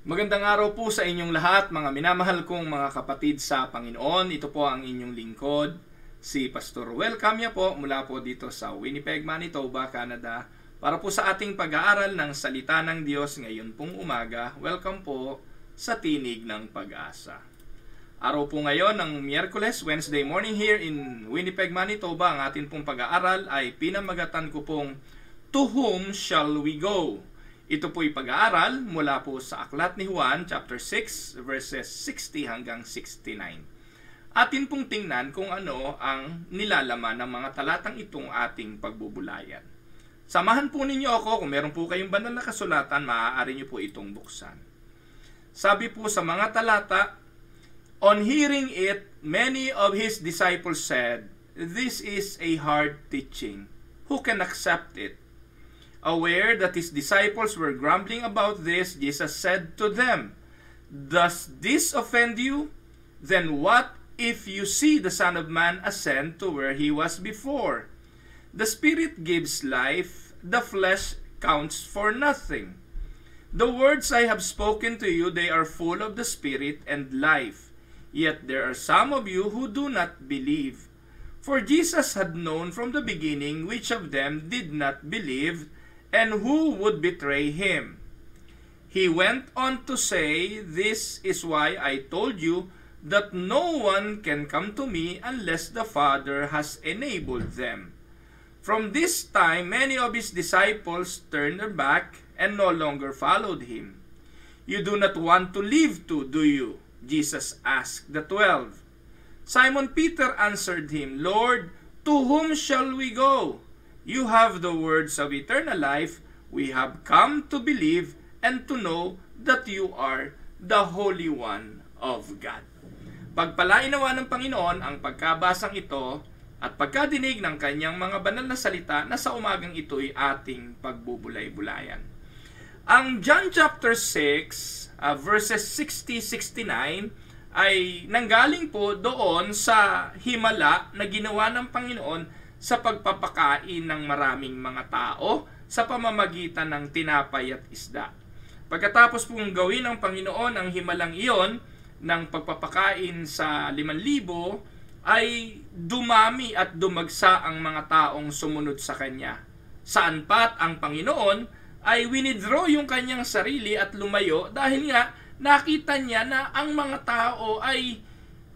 Magandang araw po sa inyong lahat, mga minamahal kong mga kapatid sa Panginoon. Ito po ang inyong lingkod, si Pastor Welcome po mula po dito sa Winnipeg, Manitoba, Canada, para po sa ating pag-aaral ng Salita ng Diyos ngayon pong umaga. Welcome po sa Tinig ng Pag-asa. Araw po ngayon ng Miyerkules, Wednesday morning here in Winnipeg, Manitoba. Ang atin pong pag-aaral ay pinamagatan ko pong To Whom Shall We Go? Ito po'y pag-aaral mula po sa Aklat ni Juan, chapter 6, verses 60 hanggang 69. Atin pong tingnan kung ano ang nilalaman ng mga talatang itong ating pagbubulayan. Samahan po ninyo ako, kung meron po kayong banal na kasulatan, maaari nyo po itong buksan. Sabi po sa mga talata, On hearing it, many of his disciples said, This is a hard teaching. Who can accept it? Aware that his disciples were grumbling about this, Jesus said to them, Does this offend you? Then what if you see the Son of Man ascend to where he was before? The Spirit gives life, the flesh counts for nothing. The words I have spoken to you, they are full of the Spirit and life. Yet there are some of you who do not believe. For Jesus had known from the beginning which of them did not believe, and who would betray him. He went on to say, This is why I told you that no one can come to me unless the Father has enabled them. From this time, many of his disciples turned their back and no longer followed him. You do not want to leave too, do you? Jesus asked the 12. Simon Peter answered him, Lord, to whom shall we go? You have the words of eternal life. We have come to believe and to know that you are the Holy One of God. Pagpalain nawa ng Panginoon ang pagkabasang ito at pagkadinig ng kanyang mga banal na salita na sa umagang ito'y ating pagbubulay-bulayan. Ang John chapter 6, verses 60-69 ay nanggaling po doon sa himala na ginawa ng Panginoon sa pagpapakain ng maraming mga tao sa pamamagitan ng tinapay at isda. Pagkatapos pong gawin ng Panginoon ang himalang iyon ng pagpapakain sa 5,000, ay dumami at dumagsa ang mga taong sumunod sa Kanya. Saan pat ang Panginoon ay winidraw yung kanyang sarili at lumayo dahil nga nakita niya na ang mga tao ay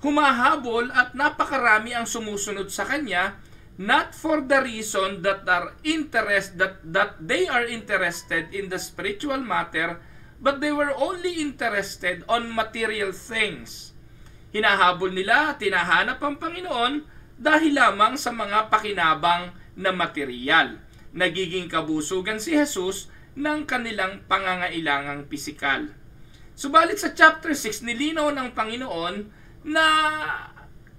humahabol at napakarami ang sumusunod sa Kanya, not for the reason that they are interested in the spiritual matter, but they were only interested on material things. Hinahabol nila, tinahanap ang Panginoon dahil lamang sa mga pakinabang na material. Nagiging kabusugan si Jesus ng kanilang pangangailangang pisikal. Subalit sa chapter 6, nilinaw ng Panginoon na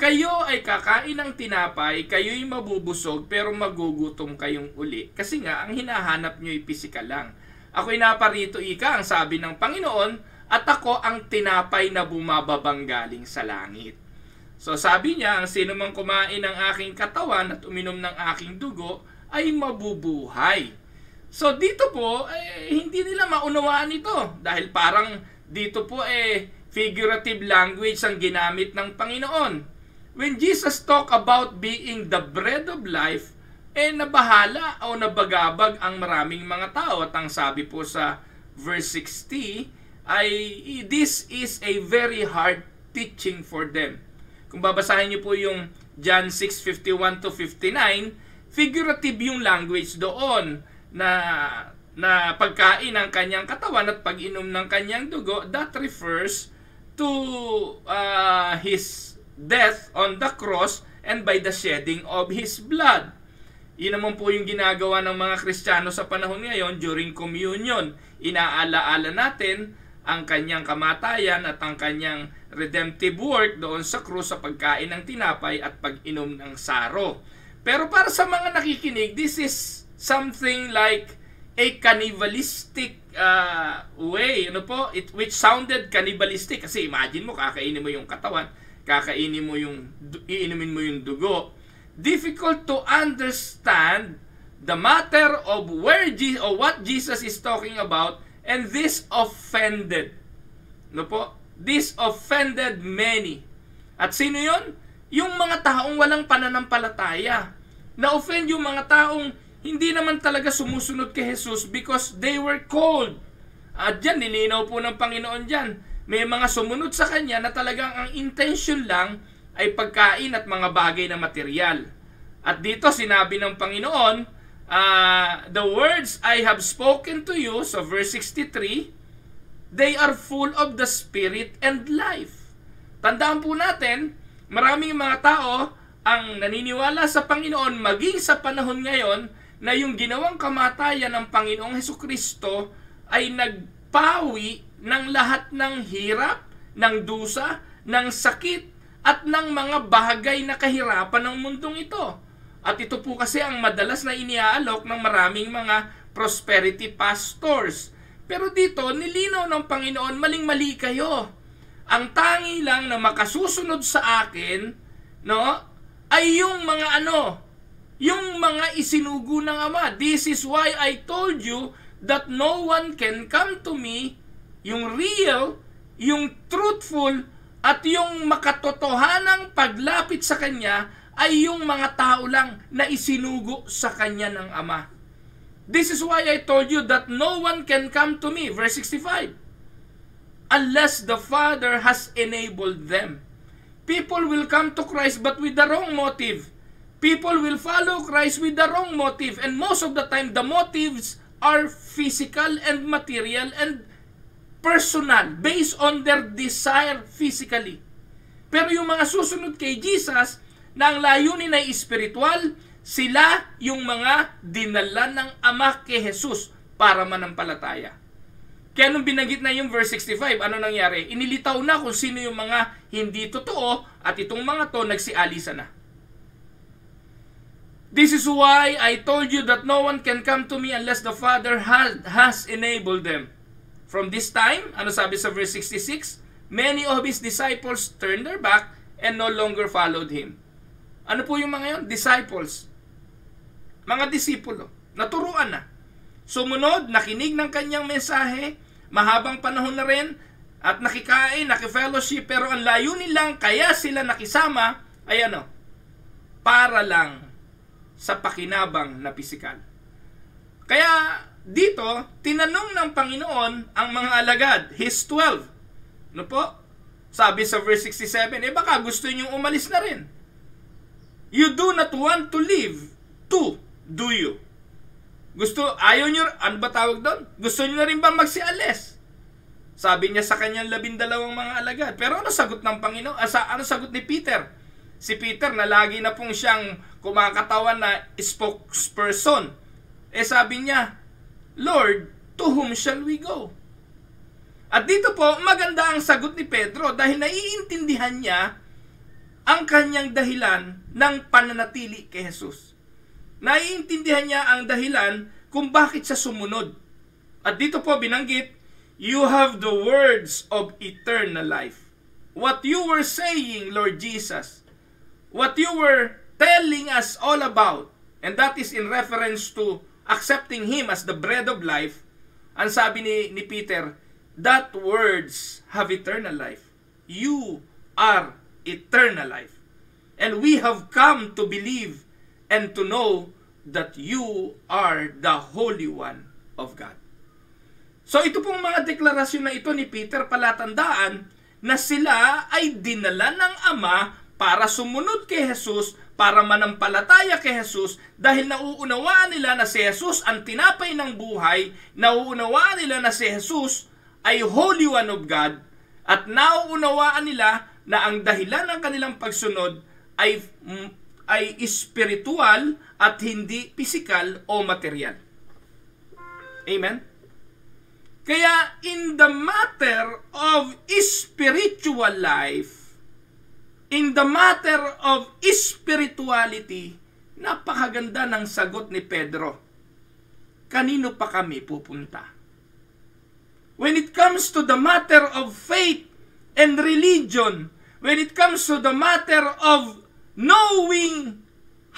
kayo ay kakain ng tinapay, kayo'y mabubusog, pero magugutom kayong uli. Kasi nga, ang hinahanap nyo ay pisikal lang. Ako'y naparito, ika, ang sabi ng Panginoon, at ako ang tinapay na bumababang galing sa langit. So sabi niya, ang sino mang kumain ng aking katawan at uminom ng aking dugo, ay mabubuhay. So dito po, hindi nila maunawaan ito. Dahil parang dito po figurative language ang ginamit ng Panginoon. When Jesus talk about being the bread of life, nabahala o nabagabag ang maraming mga tao. At ang sabi po sa verse 60 ay, this is a very hard teaching for them. Kung babasahin niyo po yung John 6:51-59, figurative yung language doon na pagkain ng kanyang katawan at pag-inom ng kanyang dugo, that refers to his death on the cross and by the shedding of his blood. Yun naman po yung ginagawa ng mga Kristiyano sa panahon ngayon during communion. Inaalaala natin ang kanyang kamatayan at ang kanyang redemptive work doon sa krus sa pagkain ng tinapay at pag-inom ng saro. Pero para sa mga nakikinig, this is something like a cannibalistic way, which sounded cannibalistic kasi imagine mo, kakainin mo yung katawan, iinumin mo yung dugo. Difficult to understand the matter of what Jesus is talking about, and this offended No po? This offended many. At sino yon? Yung mga taong walang pananampalataya. Na-offend yung mga taong hindi naman talaga sumusunod kay Jesus because they were cold. At dyan, nilinaw po ng Panginoon dyan. May mga sumunod sa Kanya na talagang ang intention lang ay pagkain at mga bagay na material. At dito sinabi ng Panginoon, the words I have spoken to you, so verse 63, they are full of the Spirit and life. Tandaan po natin, maraming mga tao ang naniniwala sa Panginoon maging sa panahon ngayon na yung ginawang kamatayan ng Panginoong Hesukristo ay nagpawi ng lahat ng hirap, ng dusa, ng sakit, at ng mga bagay na kahirapan ng mundong ito. At ito po kasi ang madalas na iniaalok ng maraming mga prosperity pastors. Pero dito, nilinaw ng Panginoon, maling-mali kayo. Ang tangi lang na makasusunod sa akin, no, ay yung mga yung mga isinugo ng Ama. This is why I told you that no one can come to me, yung real, yung truthful, at yung makatotohanang paglapit sa Kanya ay yung mga tao lang na isinugo sa Kanya ng Ama. This is why I told you that no one can come to me, verse 65, unless the Father has enabled them. People will come to Christ but with the wrong motive. People will follow Christ with the wrong motive. And most of the time, the motives are physical and material and personal, based on their desire physically. Pero yung mga susunod kay Jesus, na ang layunin ay espiritual, sila yung mga dinala ng Ama kay Jesus para manampalataya. Kaya nung binanggit na yung verse 65, ano nangyari? Inilitaw na kung sino yung mga hindi totoo at itong mga to nagsialisa na. This is why I told you that no one can come to me unless the Father has enabled them. From this time, ano sabi sa verse 66? Many of His disciples turned their back and no longer followed Him. Ano po yung mga yun? Disciples. Mga disipulo. Naturuan na. Sumunod, nakinig ng Kanyang mensahe, mahabang panahon na rin, at nakikain, nakifellowship, pero ang layunin lang, kaya sila nakisama, ay para lang sa pakinabang na pisikal. Kaya dito, tinanong ng Panginoon ang mga alagad, His 12. Ano po? Sabi sa verse 67, baka gusto niyong umalis na rin. You do not want to live too, do you? Ayaw niyo, ano ba tawag doon? Gusto niyo na rin ba magsialis? Sabi niya sa kanyang 12 mga alagad. Pero ano sagot ng Panginoon? Ano sagot ni Peter? Si Peter na lagi na pong siyang kumakatawan na spokesperson. Sabi niya, Lord, to whom shall we go? At dito po, maganda ang sagot ni Pedro dahil naiintindihan niya ang kanyang dahilan ng pananatili kay Jesus. Naiintindihan niya ang dahilan kung bakit siya sumunod. At dito po binanggit, you have the words of eternal life. What you were saying, Lord Jesus, what you were telling us all about, and that is in reference to accepting Him as the bread of life, ang sabi ni Peter, that words have eternal life. You are eternal life. And we have come to believe and to know that you are the Holy One of God. So ito pong mga deklarasyon na ito ni Peter, palatandaan na sila ay dinala ng Ama para sumunod kay Jesus, para manampalataya kay Jesus, dahil nauunawaan nila na si Jesus ang tinapay ng buhay, nauunawaan nila na si Jesus ay Holy One of God, at nauunawaan nila na ang dahilan ng kanilang pagsunod ay espiritual at hindi pisikal o material. Amen? Kaya in the matter of spiritual life, in the matter of spirituality, napakaganda ng sagot ni Pedro. Kanino pa kami pupunta? When it comes to the matter of faith and religion, when it comes to the matter of knowing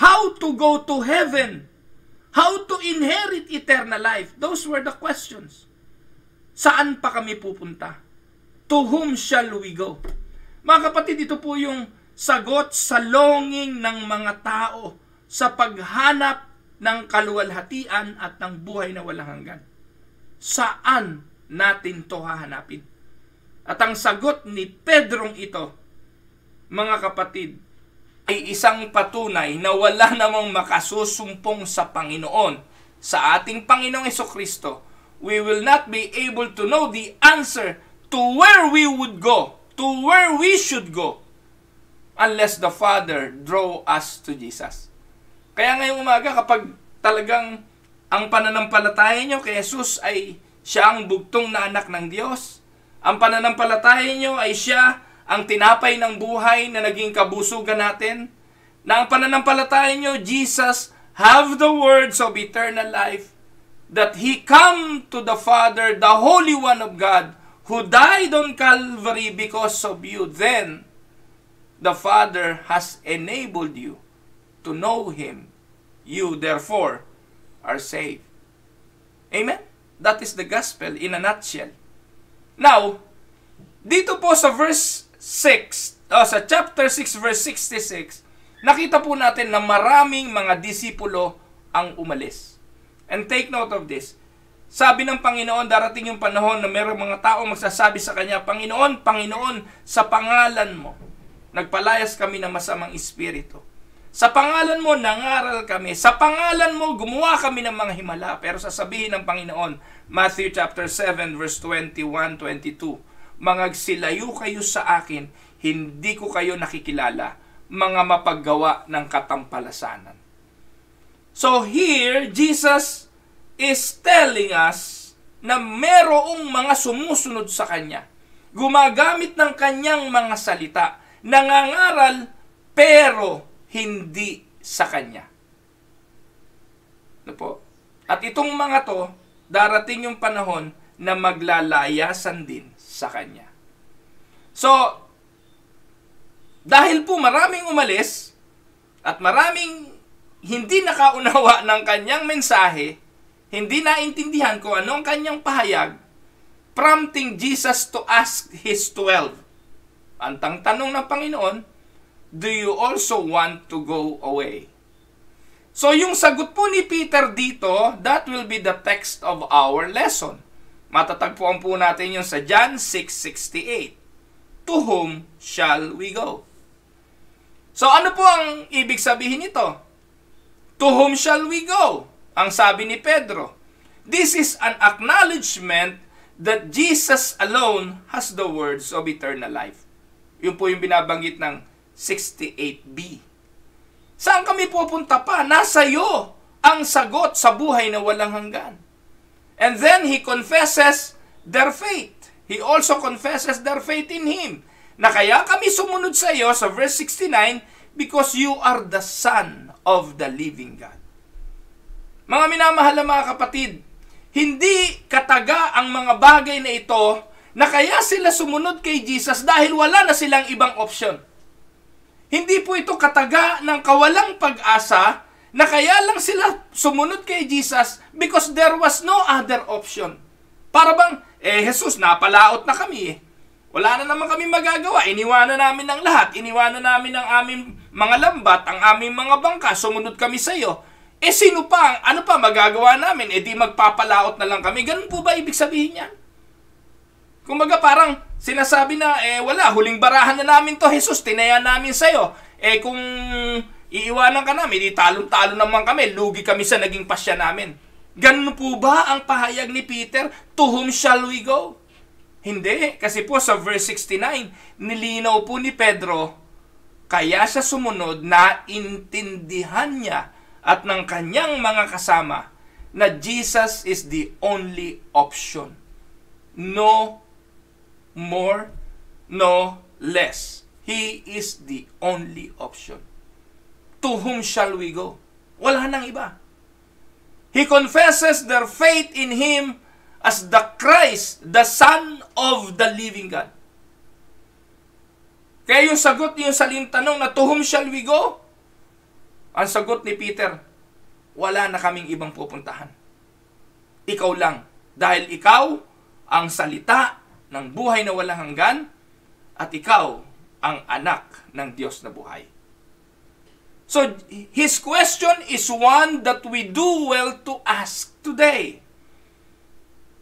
how to go to heaven, how to inherit eternal life, those were the questions. Saan pa kami pupunta? To whom shall we go? Mga kapatid, ito po yung sagot sa longing ng mga tao sa paghanap ng kaluwalhatian at ng buhay na walang hanggan. Saan natin to hahanapin? At ang sagot ni Pedrong ito, mga kapatid, ay isang patunay na wala namang makasusumpong sa Panginoon, sa ating Panginoong Hesukristo. We will not be able to know the answer to where we would go, to where we should go, unless the Father draw us to Jesus. Kaya ngayong umaga, kapag talagang ang pananampalataya nyo kay Jesus ay siya ang bugtong na anak ng Diyos, ang pananampalataya nyo ay siya ang tinapay ng buhay na naging kabusugan natin, na ang pananampalataya nyo, Jesus have the words of eternal life, that He come to the Father, the Holy One of God, who died on Calvary because of you, then the Father has enabled you to know Him. You, therefore, are saved. Amen? That is the gospel in a nutshell. Now, dito po sa verse 6, sa chapter 6, verse 66, nakita po natin na maraming mga disipulo ang umalis. And take note of this. Sabi ng Panginoon, darating yung panahon na mayroong mga tao magsasabi sa Kanya, Panginoon, Panginoon, sa pangalan mo, nagpalayas kami ng masamang espiritu. Sa pangalan mo, nangaral kami. Sa pangalan mo, gumawa kami ng mga himala. Pero sasabihin ng Panginoon, Matthew chapter 7, verse 21-22, Mangagsilayo kayo sa akin, hindi ko kayo nakikilala, mga mapaggawa ng katampalasanan. So here, Jesus is telling us na merong mga sumusunod sa Kanya. Gumagamit ng Kanyang mga salita, nangangaral pero hindi sa Kanya. Ano po? At itong mga to, darating yung panahon na maglalayasan din sa Kanya. So, dahil po maraming umalis at maraming hindi nakaunawa ng Kanyang mensahe, hindi naintindihan kung ano ang Kanyang pahayag, prompting Jesus to ask His 12. Ang tanong ng Panginoon, do you also want to go away? So yung sagot po ni Peter dito, that will be the text of our lesson. Matatagpuan po natin yung sa John 6:68. To whom shall we go? So ano po ang ibig sabihin nito? To whom shall we go? Ang sabi ni Pedro, this is an acknowledgement that Jesus alone has the words of eternal life. Yun po yung binabanggit ng 68b. Saan kami pupunta pa? Nasa iyo ang sagot sa buhay na walang hanggan. And then he confesses their faith. He also confesses their faith in Him. Na kaya kami sumunod sa iyo sa verse 69, because you are the Son of the living God. Mga minamahal na mga kapatid, hindi kataga ang mga bagay na ito na kaya sila sumunod kay Jesus dahil wala na silang ibang option. Hindi po ito kataga ng kawalang pag-asa na kaya lang sila sumunod kay Jesus because there was no other option. Para bang, Jesus, napalaot na kami . Wala na naman kami magagawa. Iniwanan namin ang lahat. Iniwanan namin ang aming mga lambat, ang aming mga bangka. Sumunod kami sa iyo. Sino pa? Ano pa magagawa namin? Di magpapalaot na lang kami. Ganun po ba ibig sabihin yan? Kumbaga parang sinasabi na, wala, huling barahan na namin to, Jesus, tinaya namin sa iyo. Kung iiwanan ka namin, di talong-talo naman kami, lugi kami sa naging pasya namin. Ganun po ba ang pahayag ni Peter? To whom shall we go? Hindi, kasi po sa verse 69, nilinaw po ni Pedro, kaya siya sumunod na intindihan niya at ng kanyang mga kasama na Jesus is the only option. No more, no less. He is the only option. To whom shall we go? Wala nang iba. He confesses their faith in Him as the Christ, the Son of the living God. Kaya yung sagot yung saling tanong na to whom shall we go? Ang sagot ni Peter, wala na kaming ibang pupuntahan. Ikaw lang. Dahil ikaw ang salita ng buhay na walang hanggan at ikaw ang anak ng Diyos na buhay. So, his question is one that we do well to ask today.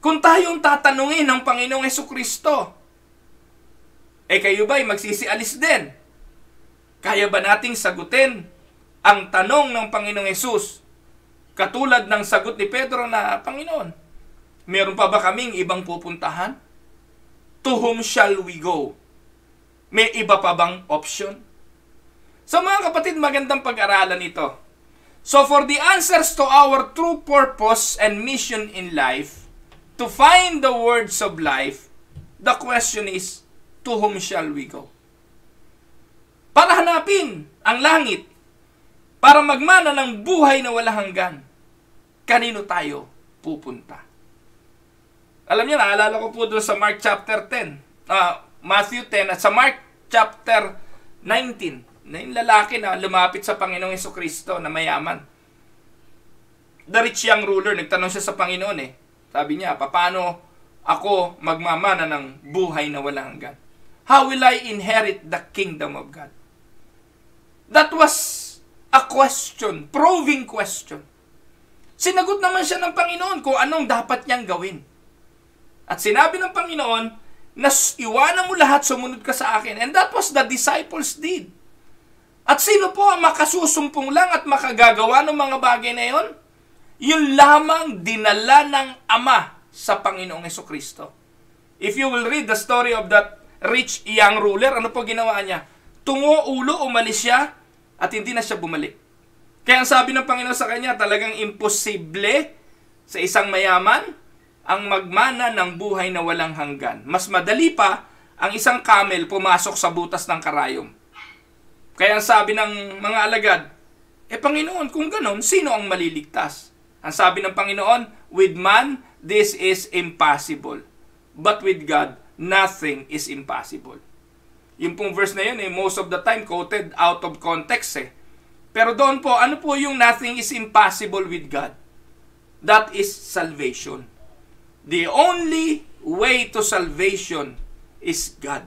Kung tayong tatanungin ng Panginoong Hesukristo, kayo ba'y magsisialis din? Kaya ba nating sagutin ang tanong ng Panginoong Hesus? Katulad ng sagot ni Pedro na, Panginoon, meron pa ba kaming ibang pupuntahan? To whom shall we go? May iba pa bang option? So mga kapatid, magandang pag-aralan ito. So for the answers to our true purpose and mission in life, to find the words of life, the question is, to whom shall we go? Para hanapin ang langit, para magmana ng buhay na walang hanggan, kanino tayo pupunta? Alam niyo, naalala ko po doon sa Mark chapter 10, Matthew 10 at sa Mark chapter 19, na yung lalaki na lumapit sa Panginoong Hesukristo na mayaman. The rich young ruler, nagtanong siya sa Panginoon Sabi niya, paano ako magmamana ng buhay na walang hanggan? How will I inherit the kingdom of God? That was a question, proving question. Sinagot naman siya ng Panginoon kung anong dapat niyang gawin. At sinabi ng Panginoon, iwanan mo lahat, sumunod ka sa akin. And that was the disciples did. At sino po ang makasusumpong lang at makagagawa ng mga bagay na yon? Yun lamang dinala ng Ama sa Panginoong Hesukristo. If you will read the story of that rich young ruler, ano po ginawa niya? Tungo ulo, umalis siya at hindi na siya bumalik. Kaya ang sabi ng Panginoon sa kanya, talagang imposible sa isang mayaman ang magmana ng buhay na walang hanggan. Mas madali pa ang isang camel pumasok sa butas ng karayom. Kaya ang sabi ng mga alagad, Panginoon, kung ganon, sino ang maliligtas? Ang sabi ng Panginoon, with man, this is impossible. But with God, nothing is impossible. Yung pong verse na yun, most of the time quoted out of context. Pero doon po, ano po yung nothing is impossible with God? That is salvation. The only way to salvation is God.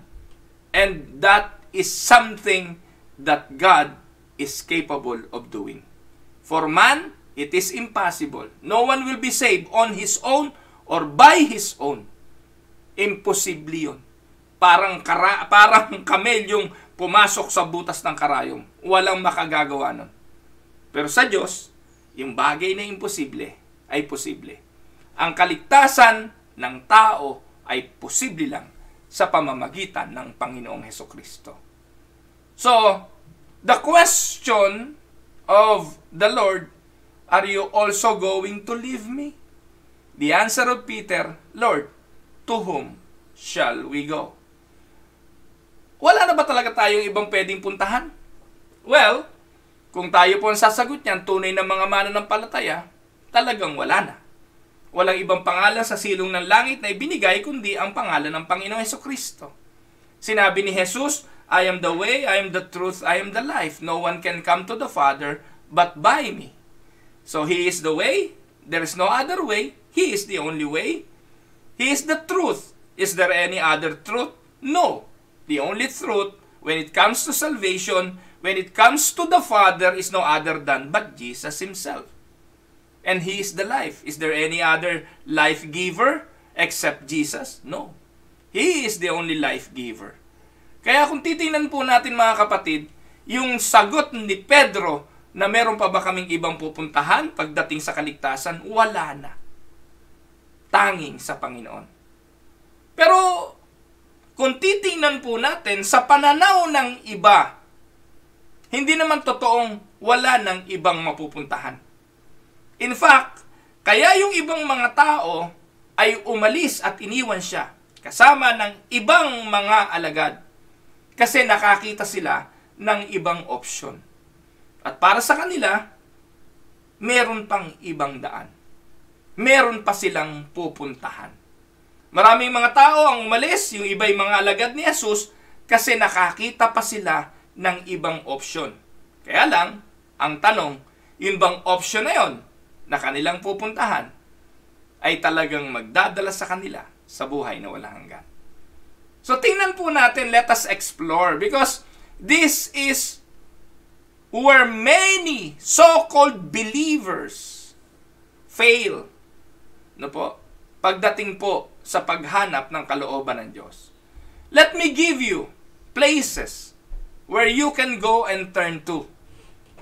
And that is something that God is capable of doing. For man, it is impossible. No one will be saved on his own or by his own. Imposible yun. Parang kamel yung pumasok sa butas ng karayom. Walang makagagawa nun. Pero sa Diyos, yung bagay na imposible ay posible. Ang kaligtasan ng tao ay posible lang sa pamamagitan ng Panginoong Hesukristo. So, the question of the Lord, are you also going to leave me? The answer of Peter, Lord, to whom shall we go? Wala na ba talaga tayong ibang pwedeng puntahan? Well, kung tayo po ang sasagot niyan, tunay na mga mananampalataya, talagang wala na. Walang ibang pangalan sa silong ng langit na ibinigay kundi ang pangalan ng Panginoong Hesukristo. Sinabi ni Jesus, I am the way, I am the truth, I am the life. No one can come to the Father but by me. So He is the way. There is no other way. He is the only way. He is the truth. Is there any other truth? No. The only truth when it comes to salvation, when it comes to the Father, is no other than but Jesus Himself. And He is the life. Is there any other life giver except Jesus? No. He is the only life giver. Kaya kung titingnan po natin mga kapatid, yung sagot ni Pedro na meron pa ba kaming ibang pupuntahan pagdating sa kaligtasan, wala na. Tanging sa Panginoon. Pero kung titingnan po natin sa pananaw ng iba, hindi naman totoong wala ng ibang mapupuntahan. In fact, kaya yung ibang mga tao ay umalis at iniwan siya kasama ng ibang mga alagad. Kasi nakakita sila ng ibang opsyon. At para sa kanila, meron pang ibang daan. Meron pa silang pupuntahan. Maraming mga tao ang umalis, yung iba'y mga alagad ni Jesus, kasi nakakita pa sila ng ibang opsyon. Kaya lang, ang tanong, yun bang opsyon na yon na kanilang pupuntahan, ay talagang magdadala sa kanila sa buhay na walang hanggan. So tingnan po natin, let us explore, because this is where many so-called believers fail. No po? Pagdating po sa paghanap ng kalooban ng Diyos. Let me give you places where you can go and turn to.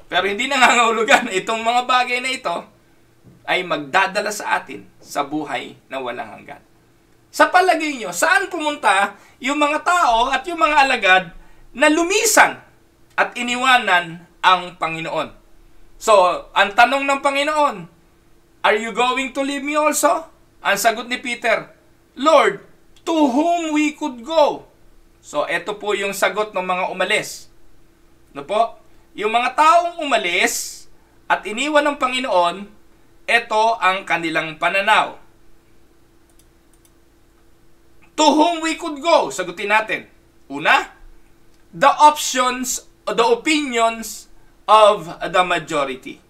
Pero hindi nangangahulugan na itong mga bagay na ito ay magdadala sa atin sa buhay na walang hanggan. Sa palagay nyo, saan pumunta yung mga tao at yung mga alagad na lumisan at iniwanan ang Panginoon? So, ang tanong ng Panginoon, are you going to leave me also? Ang sagot ni Peter, Lord, to whom we could go? So, ito po yung sagot ng mga umalis. No po? Yung mga taong umalis at iniwan ng Panginoon, ito ang kanilang pananaw. To whom we could go? Sagutin natin. Una, the options, the opinions of the majority.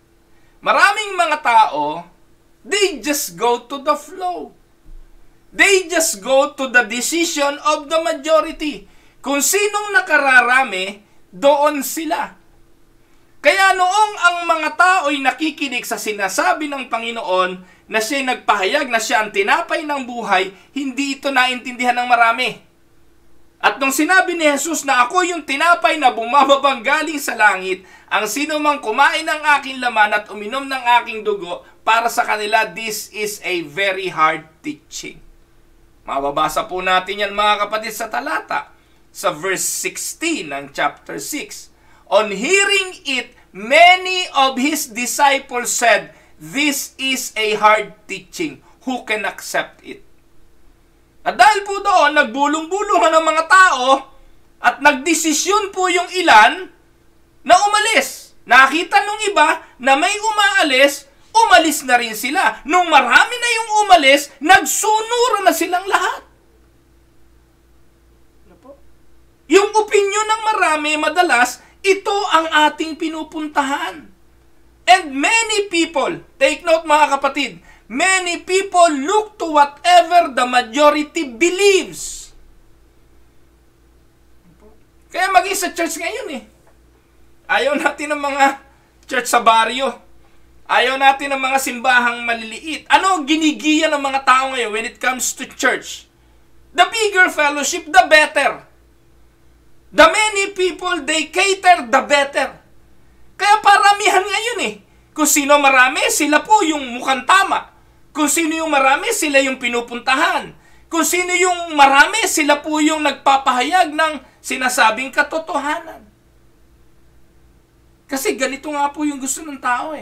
Maraming mga tao, they just go to the flow. They just go to the decision of the majority. Kung sinong nakararami, doon sila. Kaya noong ang mga tao'y nakikinig sa sinasabi ng Panginoon na siya'y nagpahayag na siya ang tinapay ng buhay, hindi ito naintindihan ng marami. At nung sinabi ni Jesus na ako yung tinapay na bumababang galing sa langit, ang sino mang kumain ng aking laman at uminom ng aking dugo, para sa kanila, this is a very hard teaching. Mababasa po natin yan mga kapatid sa talata, sa verse 16 ng chapter 6. On hearing it, many of his disciples said, this is a hard teaching. Who can accept it? At dahil po doon, nagbulong-bulungan ng mga tao at nagdesisyon po yung ilan na umalis. Nakita nung iba na may umaalis, umalis na rin sila. Nung marami na yung umalis, nagsunura na silang lahat. Yung opinion ng marami, madalas, ito ang ating pinupuntahan. And many people, take note mga kapatid, many people look to whatever the majority believes. Kaya maging sa church ngayon ayaw natin ng mga church sa baryo. Ayaw natin ng mga simbahang maliliit. Ano ang ginigiya ng mga tao ngayon when it comes to church? The bigger fellowship, the better. The many people, they cater the better. Kaya paramihan ngayon Kung sino marami, sila po yung mukhang tama. Kung sino yung marami, sila yung pinupuntahan. Kung sino yung marami, sila po yung nagpapahayag ng sinasabing katotohanan. Kasi ganito nga po yung gusto ng tao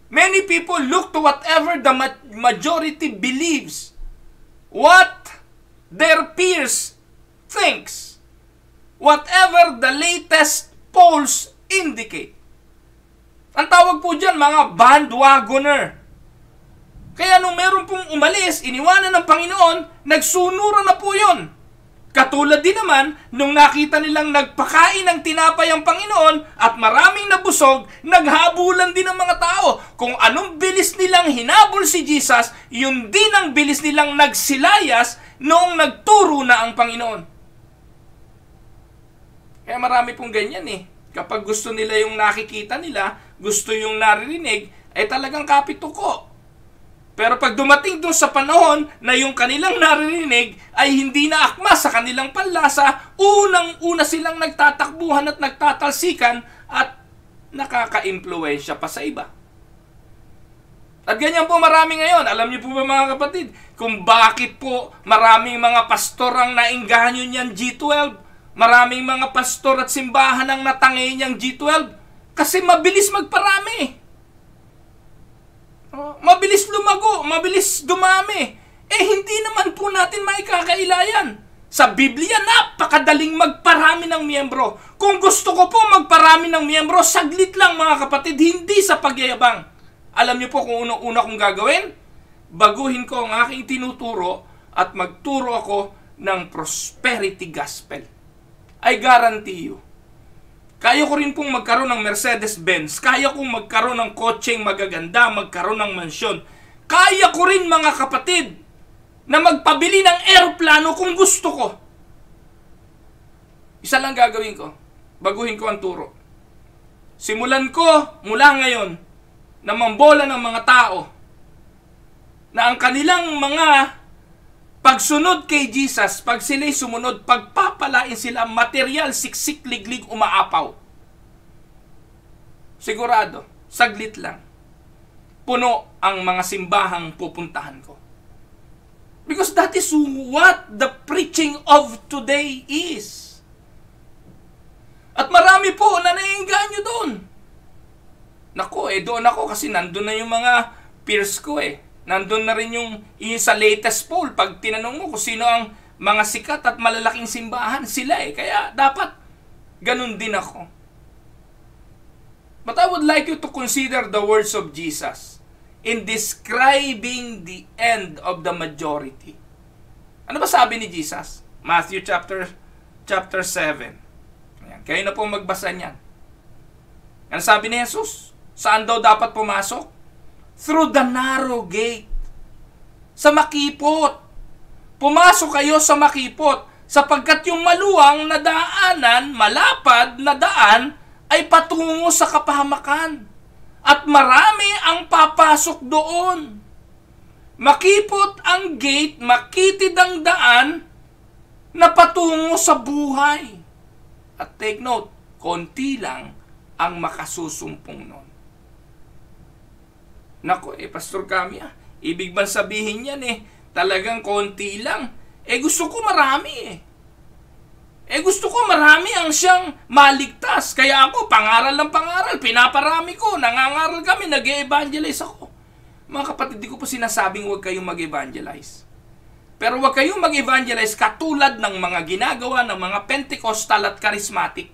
Many people look to whatever the majority believes. What their peers thinks. Whatever the latest polls indicate. Ang tawag po dyan, mga bandwagoner. Kaya nung meron pong umalis, iniwanan ng Panginoon, nagsunura na po yun. Katulad din naman, nung nakita nilang nagpakain ng tinapay ang Panginoon at maraming nabusog, naghabulan din ng mga tao. Kung anong bilis nilang hinabol si Jesus, yun din ang bilis nilang nagsilayas noong nagturo na ang Panginoon. Kaya marami pong ganyan Kapag gusto nila yung nakikita nila, gusto yung naririnig, ay talagang kapituko. Pero pag dumating doon sa panahon na yung kanilang naririnig ay hindi na akma sa kanilang panlasa, unang-una silang nagtatakbuhan at nagtatalsikan at nakaka-impluwensya pa sa iba. At ganyan po marami ngayon. Alam niyo po ba mga kapatid, kung bakit po maraming mga pastor ang nainggahan yun yan G12? Maraming mga pastor at simbahan ang natangay niyang G12 kasi mabilis magparami. Mabilis lumago, mabilis dumami. Hindi naman po natin maikakailayan. Sa Biblia, napakadaling magparami ng miyembro. Kung gusto ko po magparami ng miyembro, saglit lang mga kapatid, hindi sa pagyayabang. Alam niyo po kung una kong gagawin? Baguhin ko ang aking tinuturo at magturo ako ng prosperity gospel. I guarantee you, kaya ko rin pong magkaroon ng Mercedes-Benz, kaya kong magkaroon ng kotseng magaganda, magkaroon ng mansyon. Kaya ko rin mga kapatid na magpabili ng eroplano kung gusto ko. Isa lang gagawin ko. Baguhin ko ang turo. Simulan ko mula ngayon na mambola ng mga tao na ang kanilang mga pagsunod kay Jesus, pag sila'y sumunod, pagpapalain sila, material, siksik, liglig, umaapaw. Sigurado, saglit lang, puno ang mga simbahang pupuntahan ko. Because that is what the preaching of today is. At marami po na naiinganyo doon. Naku, doon ako kasi nandun na yung mga peers ko Nandun na rin yung sa latest poll. Pag tinanong mo kung sino ang mga sikat at malalaking simbahan, sila Kaya dapat ganun din ako. But I would like you to consider the words of Jesus in describing the end of the majority. Ano ba sabi ni Jesus? Matthew chapter 7. Ayan, kayo na po magbasa niyan. Ano sabi ni Jesus? Saan daw dapat pumasok? Through the narrow gate. Sa makipot. Pumasok kayo sa makipot. Sapagkat yung maluwang na daanan, malapad na daan, ay patungo sa kapahamakan. At marami ang papasok doon. Makipot ang gate, makitid ang daan, na patungo sa buhay. At take note, konti lang ang makasusumpong nun. Naku, Pastor Camia, ibig bang sabihin yan talagang konti lang? Gusto ko marami gusto ko marami ang siyang maligtas. Kaya ako, pangaral ng pangaral, pinaparami ko, nangangaral kami, nag-e-evangelize ako. Mga kapatid, di ko po sinasabing huwag kayong mag-evangelize. Pero huwag kayong mag-evangelize katulad ng mga ginagawa ng mga Pentecostal at Charismatic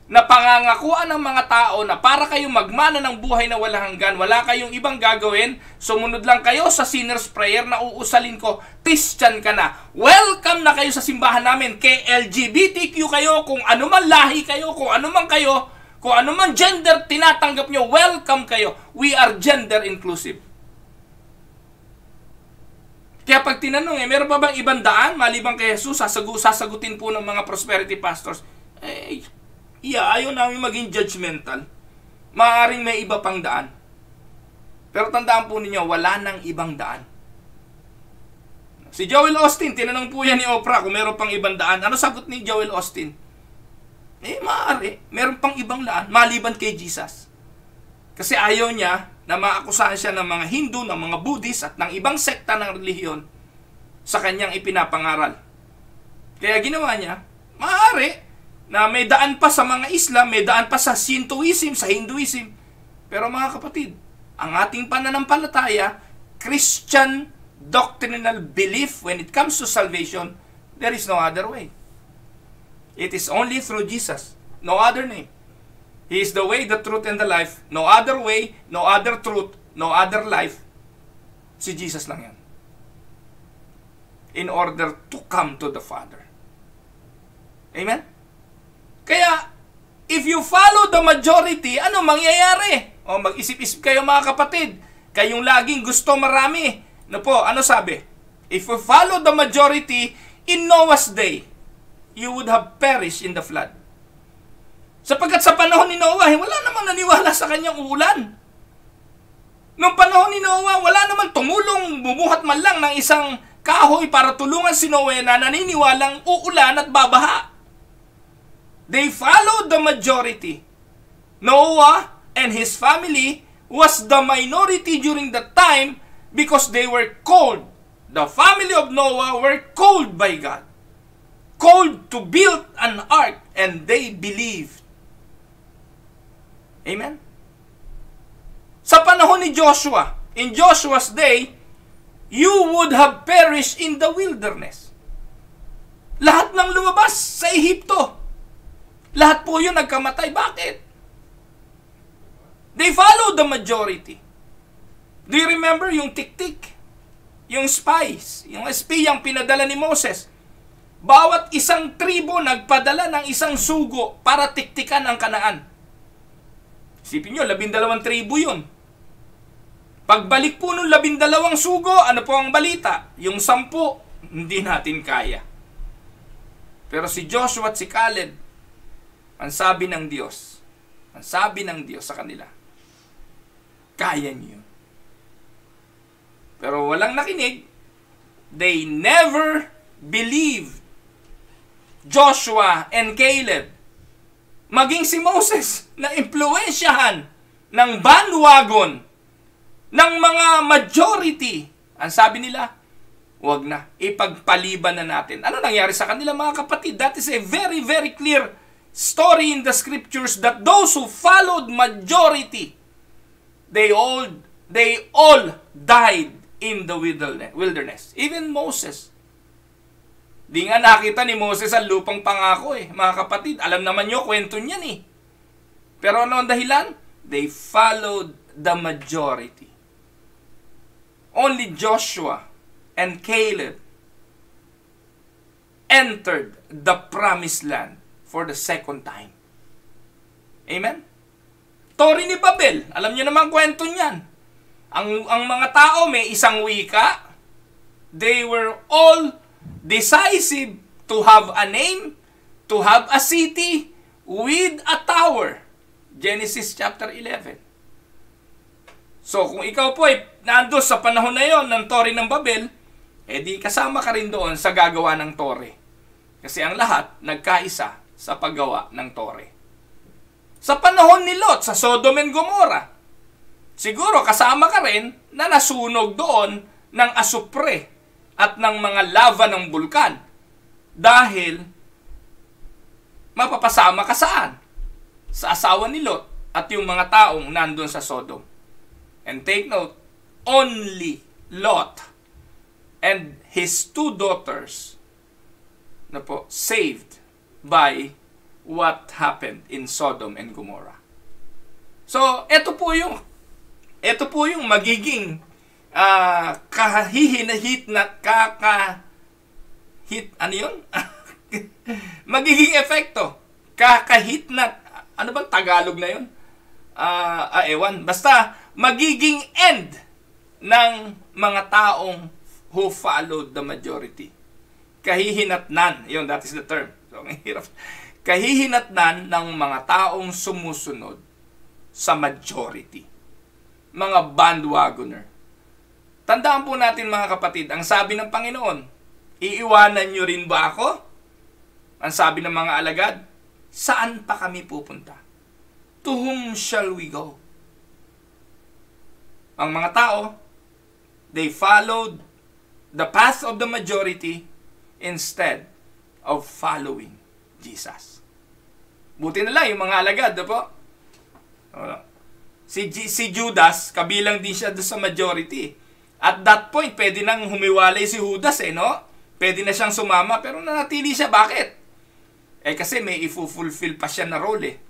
na pangangakuan ng mga tao na para kayong magmana ng buhay na walang hanggan, wala kayong ibang gagawin, sumunod lang kayo sa sinner's prayer na uusalin ko, Christian ka na. Welcome na kayo sa simbahan namin. Kay LGBTQ kayo, kung anuman lahi kayo, kung anuman kayo, kung anuman gender tinatanggap nyo, welcome kayo. We are gender inclusive. Kaya pag tinanong, meron pa bang ibang daan maliban kay Jesus, sasagutin po ng mga prosperity pastors, ayaw namin maging judgmental. Maaaring may iba pang daan. Pero tandaan po ninyo, wala nang ibang daan. Si Joel Austin, tinanong po yan ni Oprah kung meron pang ibang daan. Ano sagot ni Joel Austin? Maaari, meron pang ibang daan, maliban kay Jesus. Kasi ayaw niya na maakusahan siya ng mga Hindu, ng mga Buddhist, at ng ibang sekta ng relihiyon sa kanyang ipinapangaral. Kaya ginawa niya, maaari, na may daan pa sa mga Islam, may daan pa sa Shintoism, sa Hinduism. Pero mga kapatid, ang ating pananampalataya, Christian doctrinal belief when it comes to salvation, there is no other way. It is only through Jesus. No other name. He is the way, the truth, and the life. No other way, no other truth, no other life. Si Jesus lang yan. In order to come to the Father. Amen? Kaya, if you follow the majority, ano mangyayari? Mag-isip-isip kayo mga kapatid. Kayong laging gusto marami. Ano sabi? If you follow the majority, in Noah's day, you would have perished in the flood. Sapagkat sa panahon ni Noah, wala namang naniwala sa kanyang uulan. Noong panahon ni Noah, wala namang tumulong, bumuhat man lang ng isang kahoy para tulungan si Noah na naniniwalang uulan at babaha. They followed the majority. Noah and his family was the minority during that time because they were called. The family of Noah were called by God. Called to build an ark, and they believed. Amen? Sa panahon ni Joshua, in Joshua's day, you would have perished in the wilderness. Lahat ng lumabas sa Ehipto. Lahat po yun nagkamatay. Bakit? They follow the majority. Do you remember yung tik-tik? Yung spies, yung espiyang pinadala ni Moses. Bawat isang tribo nagpadala ng isang sugo para tiktikan ang Kanaan. Isipin nyo, 12 tribo yun. Pagbalik po nung 12 sugo, ano po ang balita? Yung 10, hindi natin kaya. Pero si Joshua at si Caleb, ang sabi ng Diyos sa kanila, kaya niyo. Pero walang nakinig. They never believed Joshua and Caleb. Maging si Moses na impluwensyahan ng bandwagon ng mga majority. Ang sabi nila, wag na, ipagpaliban na natin. Ano nangyari sa kanila mga kapatid? That is a very, very clear story in the scriptures that those who followed majority, they all died in the wilderness. Even Moses. Di nga nakita ni Moses ang lupang pangako mga kapatid. Alam naman nyo, kwento niyan Pero ano ang dahilan? They followed the majority. Only Joshua and Caleb entered the promised land for the second time. Amen? Tori ni Babel. Alam niyo naman kwento niyan. Ang mga tao may isang wika. They were all decisive to have a name, to have a city with a tower. Genesis chapter 11. So kung ikaw po ay nando sa panahon na yon ng Tore ng Babel, di kasama ka rin doon sa gagawa ng tore. Kasi ang lahat nagkaisa sa paggawa ng tore. Sa panahon ni Lot sa Sodom and Gomorrah, siguro kasama ka rin na nasunog doon ng asupre at ng mga lava ng bulkan. Dahil mapapasama ka saan? Sa asawa ni Lot at yung mga taong nandun sa Sodom. And take note, only Lot and his 2 daughters saved by what happened in Sodom and Gomorrah. So, ito po yung magiging magiging epekto. Kakahitnat. Ano bang Tagalog na yun? Ewan. Basta, magiging end ng mga taong who followed the majority. Kahihinatnan. Yun, that is the term. So, ang hirap. Kahihinatnan ng mga taong sumusunod sa majority. Mga bandwagoner. Tandaan po natin mga kapatid, ang sabi ng Panginoon, iiwanan nyo rin ba ako? Ang sabi ng mga alagad, saan pa kami pupunta? To whom shall we go? Ang mga tao, they followed the path of the majority instead of following Jesus. Buti na lang yung mga alagad, po. Si Judas, kabilang din siya sa majority. At that point, pwede nang humiwalay si Judas, no? Pwede na siyang sumama, pero nanatili siya. Bakit? Kasi may ifulfill pa siya na role,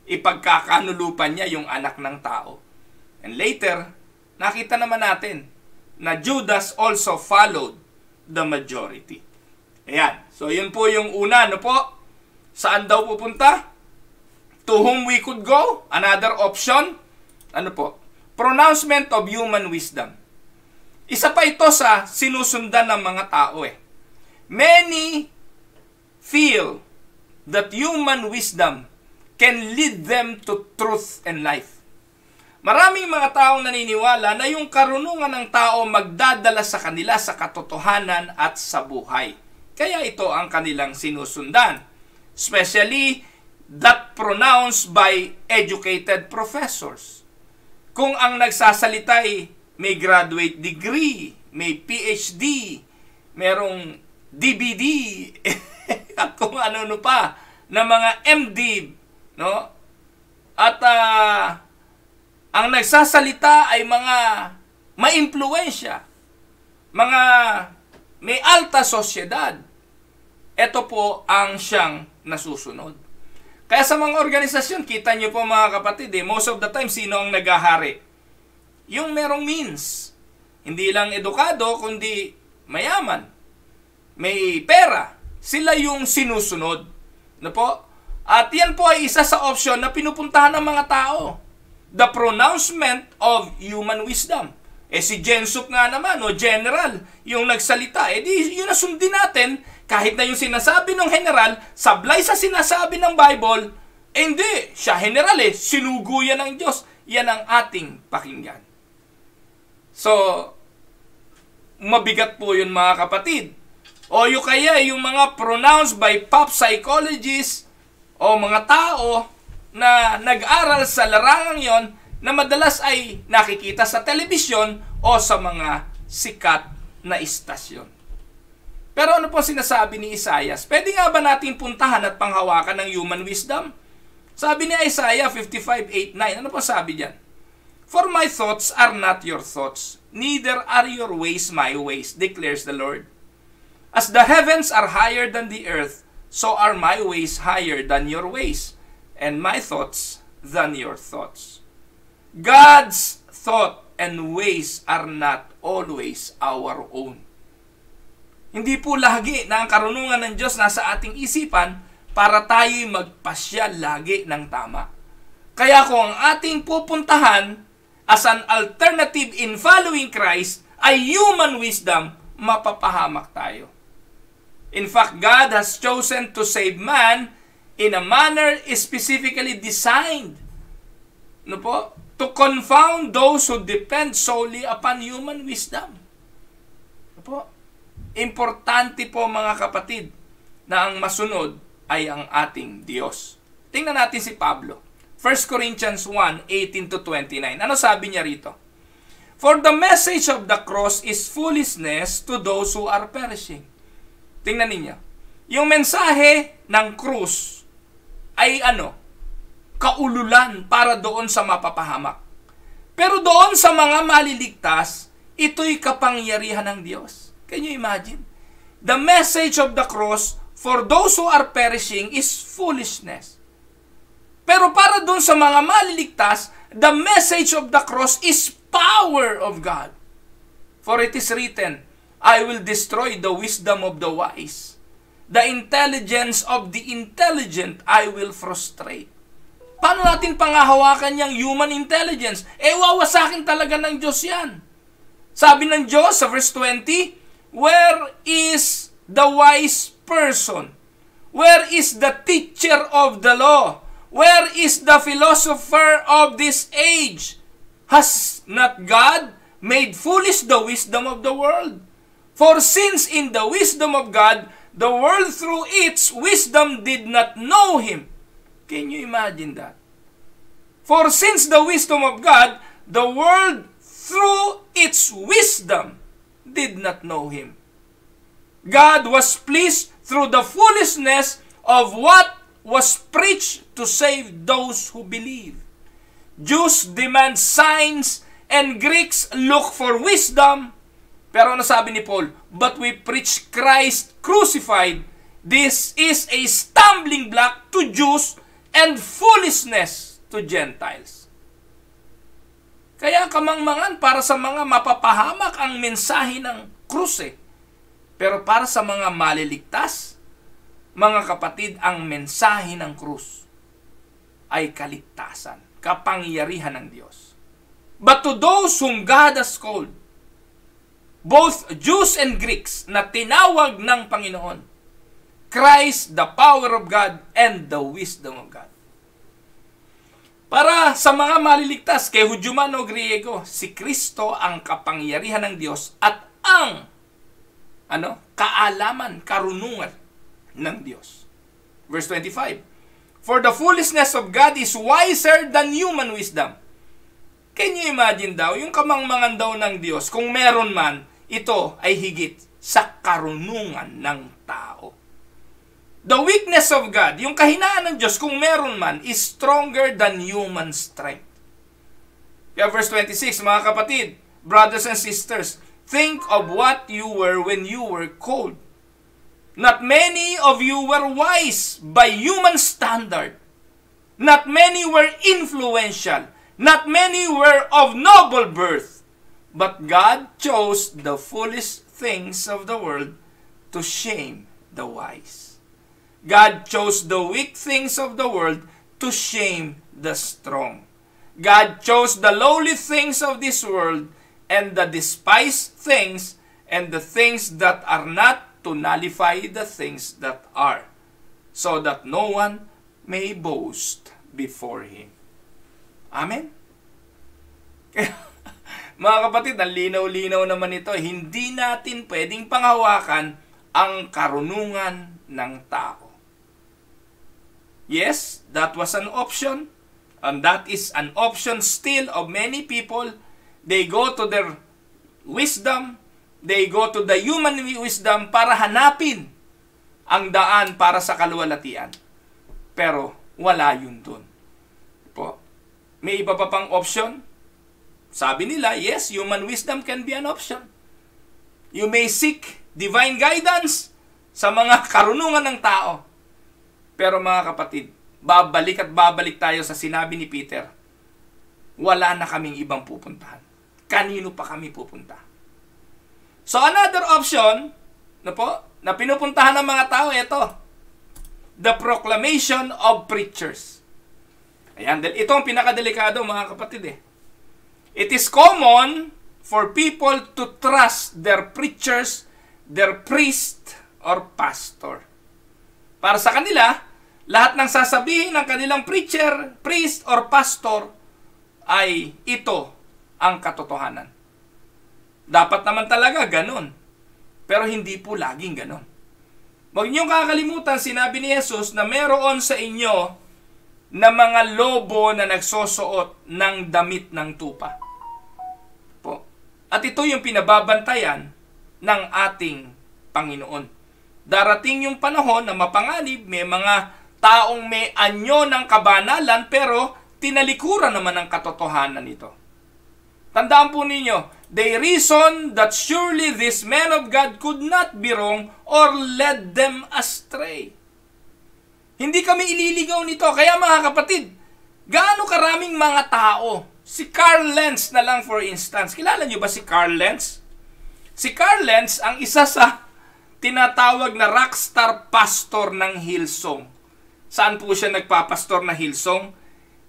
Ipagkakanulupan niya yung anak ng tao. And later, nakita naman natin na Judas also followed the majority. Ayan. So, yun po yung una, po? Saan daw pupunta? To whom we could go? Another option? Po? Pronouncement of human wisdom. Isa pa ito sa sinusundan ng mga tao, Many feel that human wisdom can lead them to truth and life. Maraming mga taong naniniwala na yung karunungan ng tao magdadala sa kanila sa katotohanan at sa buhay. Kaya ito ang kanilang sinusundan. Especially that pronounced by educated professors. Kung ang nagsasalita ay may graduate degree, may PhD, merong DVD, at kung ano-ano pa, na mga MD, no? At ang nagsasalita ay mga maimpluwensya, mga may alta sosyedad. Ito po ang siyang nasusunod. Kaya sa mga organisasyon, kita nyo po mga kapatid, most of the time, sino ang naghahari? Yung merong means. Hindi lang edukado, kundi mayaman. May pera. Sila yung sinusunod. No po? At yan po ay isa sa option na pinupuntahan ng mga tao. The pronouncement of human wisdom. Si Jensuk nga naman, General, yung nagsalita. Di yun na sundin natin Kahit na yung sinasabi ng general, sablay sa sinasabi ng Bible, hindi, siya general sinugo yan ng Diyos. Yan ang ating pakinggan. So, mabigat po yun mga kapatid. O yung kaya yung mga pronounced by pop psychologists o mga tao na nag-aral sa larangang yon na madalas ay nakikita sa telebisyon o sa mga sikat na istasyon. Pero ano po sinasabi ni Isaiah? Pwede nga ba natin puntahan at panghawakan ng human wisdom? Sabi ni Isaiah 55:8-9, ano po sabi diyan? For my thoughts are not your thoughts, neither are your ways my ways, declares the Lord. As the heavens are higher than the earth, so are my ways higher than your ways, and my thoughts than your thoughts. God's thought and ways are not always our own. Hindi po lagi na ang karunungan ng Diyos nasa ating isipan para tayo'y magpasya lagi ng tama. Kaya kung ang ating pupuntahan as an alternative in following Christ ay human wisdom, mapapahamak tayo. In fact, God has chosen to save man in a manner specifically designed, to confound those who depend solely upon human wisdom. Importante po mga kapatid na ang masunod ay ang ating Diyos. Tingnan natin si Pablo. 1 Corinthians 1:18-29. Ano sabi niya rito? For the message of the cross is foolishness to those who are perishing. Tingnan ninyo. Yung mensahe ng krus ay kaululan para doon sa mapapahamak. Pero doon sa mga maliligtas, ito'y kapangyarihan ng Diyos. Can you imagine? The message of the cross for those who are perishing is foolishness. Pero para doon sa mga maliligtas, the message of the cross is power of God. For it is written, I will destroy the wisdom of the wise. The intelligence of the intelligent I will frustrate. Paano natin pangahawakan yung human intelligence? Wawasakin talaga ng Diyos yan. Sabi ng Diyos sa verse 20, where is the wise person? Where is the teacher of the law? Where is the philosopher of this age? Has not God made foolish the wisdom of the world? For since in the wisdom of God, the world through its wisdom did not know Him. Can you imagine that? For since the wisdom of God, the world through its wisdom did not know Him. God was pleased through the foolishness of what was preached to save those who believe. Jews demand signs and Greeks look for wisdom. Pero ano sabi ni Paul? But we preach Christ crucified. This is a stumbling block to Jews and foolishness to Gentiles. Kaya kamangmangan para sa mga mapapahamak ang mensahe ng krus Pero para sa mga maliligtas, mga kapatid, ang mensahe ng krus ay kaligtasan, kapangyarihan ng Diyos. But to those whom God has called, both Jews and Greeks na tinawag ng Panginoon, Christ, the power of God and the wisdom of God. Para sa mga maliligtas, kay Hudyo man o Griego, si Kristo ang kapangyarihan ng Diyos at ang kaalaman, karunungan ng Diyos. Verse 25. For the foolishness of God is wiser than human wisdom. Can you imagine daw, yung kamangmangan daw ng Diyos, kung meron man, ito ay higit sa karunungan ng tao. The weakness of God, yung kahinaan ng Diyos, kung meron man, is stronger than human strength. Kaya verse 26, mga kapatid, brothers and sisters, think of what you were when you were called. Not many of you were wise by human standard. Not many were influential. Not many were of noble birth. But God chose the foolish things of the world to shame the wise. God chose the weak things of the world to shame the strong. God chose the lowly things of this world and the despised things and the things that are not to nullify the things that are, so that no one may boast before Him. Amen? Mga kapatid, ang linaw-linaw naman ito. Hindi natin pwedeng panghawakan ang karunungan ng tao. Yes, that was an option. And that is an option still of many people. They go to their wisdom. They go to the human wisdom para hanapin ang daan para sa kaluwalhatian. Pero wala yun dun. Po. May iba pa pang option? Sabi nila, yes, human wisdom can be an option. You may seek divine guidance sa mga karunungan ng tao. Pero mga kapatid, babalik at babalik tayo sa sinabi ni Peter, wala na kaming ibang pupuntahan. Kanino pa kami pupunta? So another option na pinupuntahan ng mga tao, ito, the proclamation of preachers. Ayan, ito ang pinakadelikado mga kapatid eh. It is common for people to trust their preachers, their priest, or pastor. Para sa kanila, lahat ng sasabihin ng kanilang preacher, priest, or pastor ay ito ang katotohanan. Dapat naman talaga ganon. Pero hindi po laging ganon. Huwag niyong kakalimutan, sinabi ni Jesus na meron sa inyo na mga lobo na nagsosuot ng damit ng tupa. Po. At ito yung pinababantayan ng ating Panginoon. Darating yung panahon na mapanganib, may mga taong may anyo ng kabanalan pero tinalikuran naman ang katotohanan nito. Tandaan po ninyo, they reason that surely this man of God could not be wrong or led them astray. Hindi kami ililigaw nito. Kaya mga kapatid, gaano karaming mga tao? Si Carl Lentz na lang for instance. Kilala niyo ba si Carl Lentz? Si Carl Lentz ang isa sa tinatawag na rockstar pastor ng Hillsong. Saan po siya nagpapastor na Hillsong?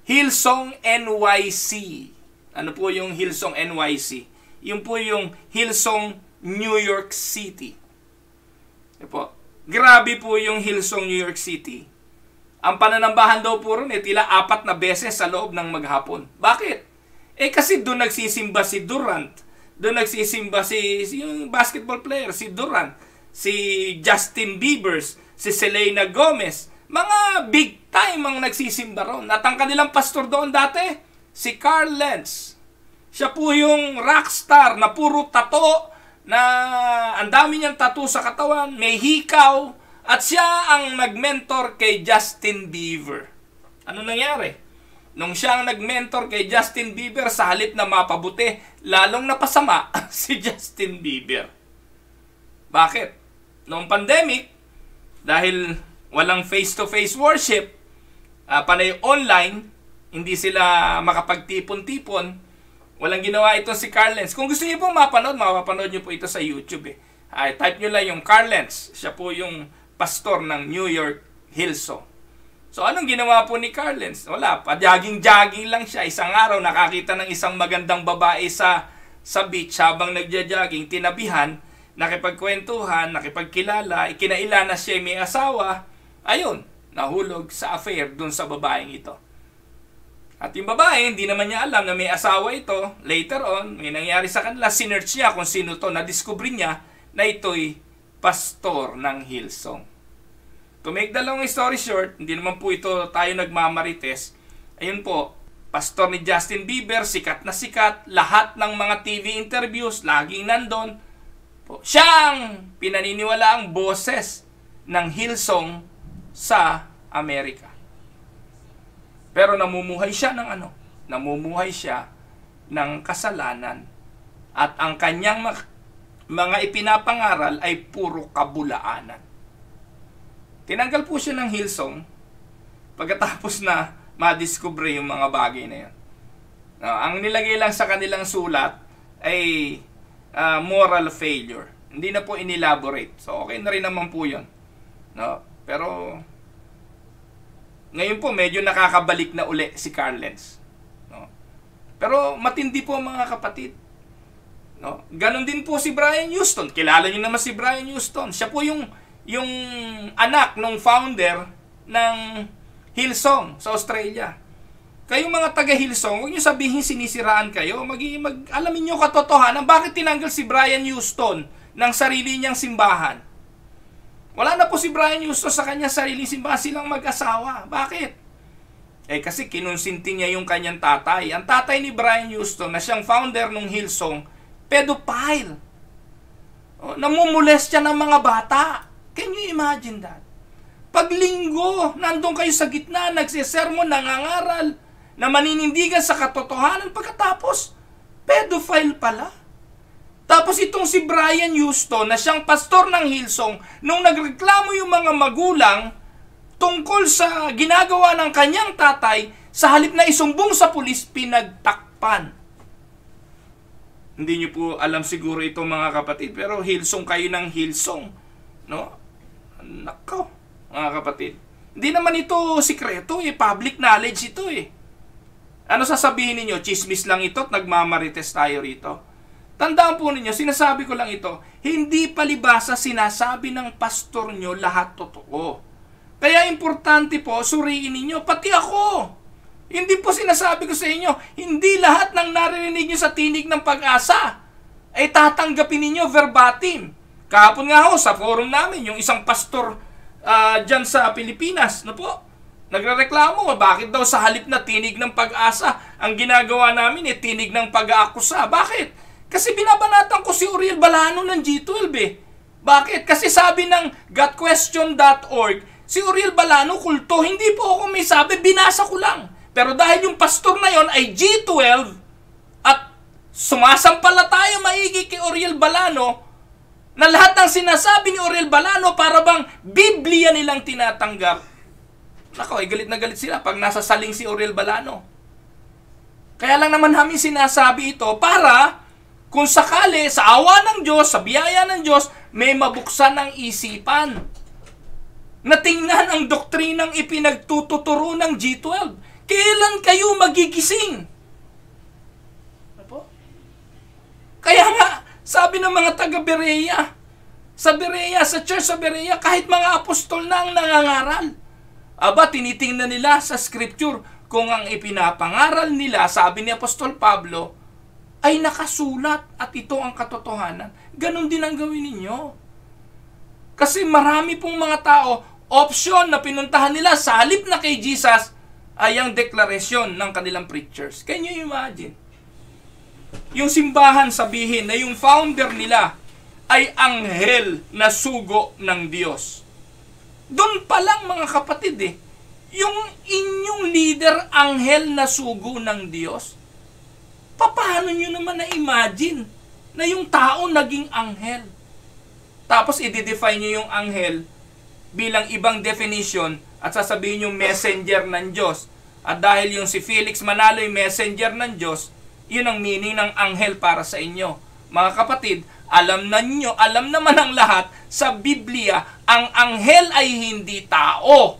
Hillsong NYC. Ano po yung Hillsong NYC? Yung po yung Hillsong New York City. Po. Grabe po yung Hillsong New York City. Ang pananambahan daw po ron, tila 4 na beses sa loob ng maghapon. Bakit? Kasi doon nagsisimba si Durant. Doon nagsisimba yung basketball player, si Durant. Si Justin Bieber, si Selena Gomez. Mga big time ang nagsisimba ron. At ang kanilang pastor doon dati, si Carl Lentz. Siya po yung rockstar na puro tattoo, na ang dami niyang tattoo sa katawan, may hikaw, at siya ang nag-mentor kay Justin Bieber. Ano nangyari? Nung siya ang nag-mentor kay Justin Bieber, sa halip na mapabuti, lalong napasama si Justin Bieber. Bakit? Noong pandemic, dahil walang face-to-face worship, panay online, hindi sila makapagtipon-tipon, walang ginawa ito si Carl Lentz. Kung gusto niyo pong mapapanood niyo po ito sa YouTube. Type niyo lang yung Carl Lentz. Siya po yung pastor ng New York Hillsong. So anong ginawa po ni Carl Lentz? Wala, pa-jogging lang siya. Isang araw nakakita ng isang magandang babae sa beach habang nagja-jogging, tinabihan, nakipagkwentuhan, nakipagkilala, ikinaila na siya may asawa, ayun, nahulog sa affair dun sa babaeng ito. At yung babae, hindi naman niya alam na may asawa ito. Later on, may nangyari sa kanila, sinearch niya kung sino to, na-discover niya na ito'y pastor ng Hillsong. To make the long story short, hindi naman po ito tayo nagmamarites. Ayun po, pastor ni Justin Bieber, sikat na sikat, lahat ng mga TV interviews, laging nandun. Siyang pinaniniwalaang boses ng Hillsong sa Amerika. Pero namumuhay siya ng ano? Namumuhay siya ng kasalanan. At ang kanyang mga ipinapangaral ay puro kabulaanan. Tinanggal po siya ng Hillsong pagkatapos na madiscover yung mga bagay na yan. Ang nilagay lang sa kanilang sulat ay moral failure. Hindi na po inelaborate. So okay na rin naman po yun. No? Pero ngayon po medyo nakakabalik na uli si Carl Lentz. No? Pero matindi po mga kapatid. No? Ganon din po si Brian Houston. Kilala niyo naman si Brian Houston. Siya po yung anak ng founder ng Hillsong sa Australia. Kayong mga taga Hillsong, huwag niyo sabihin sinisiraan kayo. Alamin niyo katotohanan. Bakit tinanggal si Brian Houston ng sarili niyang simbahan? Wala na po si Brian Houston sa kanyang sariling simbahan. Silang mag-asawa. Bakit? Kasi kinonsinti niya yung kanyang tatay. Ang tatay ni Brian Houston, na siyang founder ng Hillsong, pedophile. Namumulestya ng mga bata. Can you imagine that? Pag linggo, nandun kayo sa gitna, nagsisermon, nangangaral, na maninindigan sa katotohanan, pagkatapos, pedophile pala. Tapos itong si Brian Houston, na siyang pastor ng Hillsong, nung nagreklamo yung mga magulang tungkol sa ginagawa ng kanyang tatay, sa halip na isumbong sa pulis, pinagtakpan. Hindi niyo po alam siguro ito mga kapatid, pero Hillsong kayo ng Hillsong. No? Nako, mga kapatid. Hindi naman ito sikreto, public knowledge ito . Ano sasabihin niyo? Chismis lang ito at nagmamarites tayo rito. Tandaan po ninyo, sinasabi ko lang ito, hindi palibasa sinasabi ng pastor nyo lahat totoo. Kaya importante po, suriin ninyo, pati ako. Hindi po sinasabi ko sa inyo, hindi lahat ng narinig nyo sa tinig ng pag-asa ay tatanggapin ninyo verbatim. Kahapon nga ho, sa forum namin, yung isang pastor dyan sa Pilipinas, nagrereklamo, bakit daw sa halip na tinig ng pag-asa, ang ginagawa namin tinig ng pag-aakusa. Bakit? Kasi binabanatan ko si Uriel Balano ng G12 . Bakit? Kasi sabi ng gotquestion.org, si Uriel Balano kulto. Hindi po ako may sabi, binasa ko lang. Pero dahil yung pastor na yon ay G12 at sumasampalataya maigi kay Uriel Balano, na lahat ng sinasabi ni Uriel Balano para bang Biblia nilang tinatanggap. Nako, galit na galit sila pag nasa saling si Uriel Balano. Kaya lang naman namin sinasabi ito para kung sakali sa awa ng Diyos, sa biyaya ng Diyos, may mabuksan ng isipan. Natingnan ang doktrinang ipinagtuturo ng G12. Kailan kayo magigising? Kaya nga, sabi ng mga taga-Berea, sa church sa Berea, kahit mga apostol na ang nangangaral. Tinitingnan nila sa scripture kung ang ipinapangaral nila, sabi ni Apostol Pablo, ay nakasulat at ito ang katotohanan. Ganon din ang gawin ninyo. Kasi marami pong mga tao, option na pinuntahan nila sa halip na kay Jesus ay ang deklarasyon ng kanilang preachers. Can you imagine? Yung simbahan sabihin na yung founder nila ay anghel na sugo ng Diyos. Doon pa lang mga kapatid yung inyong leader anghel na sugo ng Diyos. Paano nyo naman na-imagine na yung tao naging anghel? Tapos i-define nyo yung anghel bilang ibang definition at sasabihin yung messenger ng Diyos. At dahil yung si Felix Manalo yung messenger ng Diyos, yun ang meaning ng anghel para sa inyo. Mga kapatid, alam naman ng lahat sa Biblia, ang anghel ay hindi tao.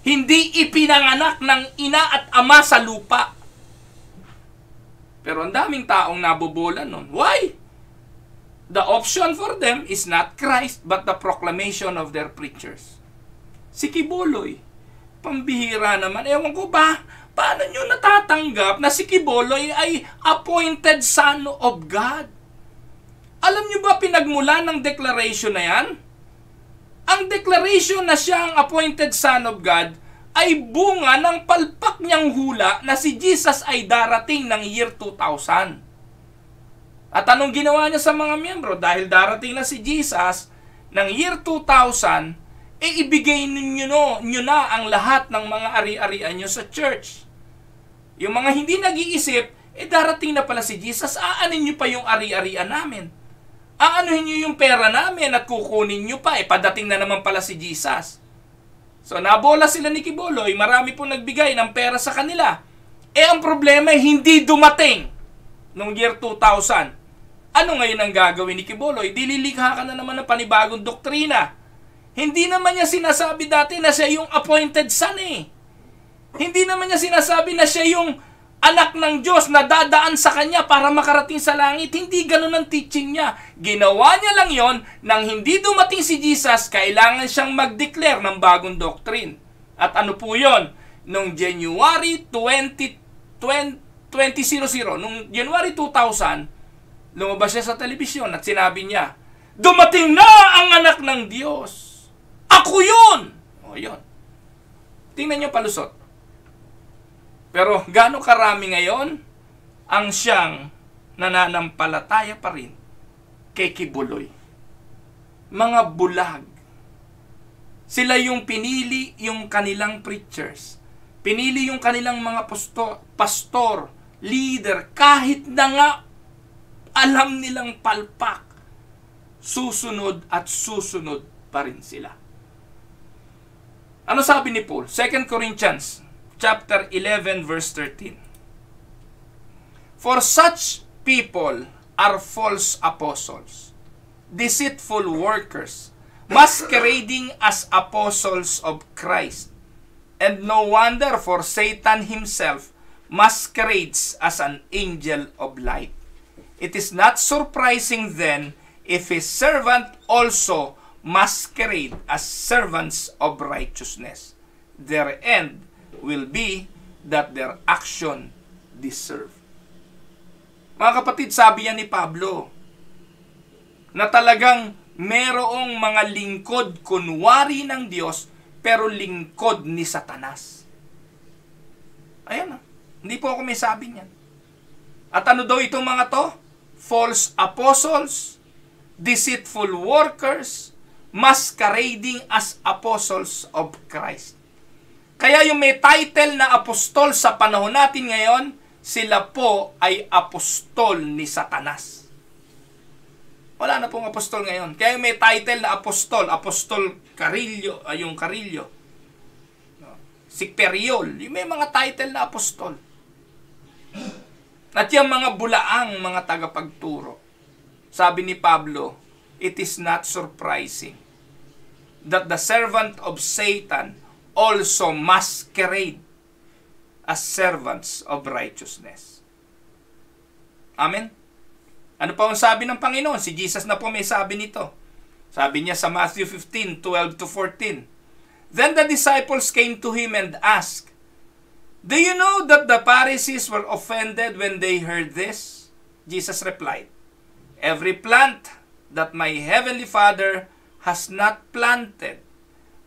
Hindi ipinanganak ng ina at ama sa lupa. Pero ang daming taong nabobola nun. Why? The option for them is not Christ, but the proclamation of their preachers. Si Kiboloy, pambihira naman. Ewan ko ba, paano nyo natatanggap na si Kiboloy ay appointed son of God? Alam nyo ba pinagmula ng declaration na yan? Ang declaration na siya ang appointed son of God ay bunga ng palpak niyang hula na si Jesus ay darating ng year 2000. At anong ginawa niya sa mga miyembro? Dahil darating na si Jesus ng year 2000, ibigay nyo na ang lahat ng mga ari-arian nyo sa church. Yung mga hindi nag-iisip, darating na pala si Jesus, aanin nyo pa yung ari-arian namin. Aanuhin nyo yung pera namin at kukunin nyo pa, padating na naman pala si Jesus. So, nabola sila ni Kiboloy, marami pong nagbigay ng pera sa kanila. Ang problema hindi dumating noong year 2000. Ano ngayon ang gagawin ni Kiboloy? Dililikha ka na naman ng panibagong doktrina. Hindi naman niya sinasabi dati na siya yung appointed son . Hindi naman niya sinasabi na siya yung anak ng Diyos na dadaan sa Kanya para makarating sa langit. Hindi ganun ang teaching niya. Ginawa niya lang yon nang hindi dumating si Jesus, kailangan siyang mag-declare ng bagong doctrine. At ano po yon? Noong January 2000, nung January 2000, lumabas siya sa telebisyon at sinabi niya, dumating na ang anak ng Diyos. Ako yun! O yun. Tingnan niyo palusot. Pero gaano karami ngayon ang siyang nananampalataya pa rin kay Kibuloy. Mga bulag. Sila yung pinili yung kanilang preachers. Pinili yung kanilang mga pastor, leader, kahit na nga alam nilang palpak. Susunod at susunod pa rin sila. Ano sabi ni Paul? 2 Corinthians chapter 11 verse 13. For such people are false apostles, deceitful workers, masquerading as apostles of Christ. And no wonder, for Satan himself masquerades as an angel of light. It is not surprising then if his servant also masquerade as servants of righteousness. Their end will be that their action deserve. Mga kapatid, sabi yan ni Pablo, na talagang merong mga lingkod kunwari ng Diyos, pero lingkod ni Satanas. Ayan na. Hindi po ako may sabi niyan. At ano daw itong mga to? False apostles, deceitful workers, masquerading as apostles of Christ. Kaya yung may title na apostol sa panahon natin ngayon, sila po ay apostol ni Satanas. Wala na pong apostol ngayon. Kaya yung may title na apostol, Apostol Carillo, yung Carillo, si Periol, yung may mga title na apostol. At yung mga bulaang mga tagapagturo. Sabi ni Pablo, it is not surprising that the servant of Satan also masquerade as servants of righteousness. Amen? Ano pa ang sabi ng Panginoon? Si Jesus na po may sabi nito. Sabi niya sa Matthew 15:12-14. Then the disciples came to him and asked, do you know that the Pharisees were offended when they heard this? Jesus replied, every plant that my heavenly Father has not planted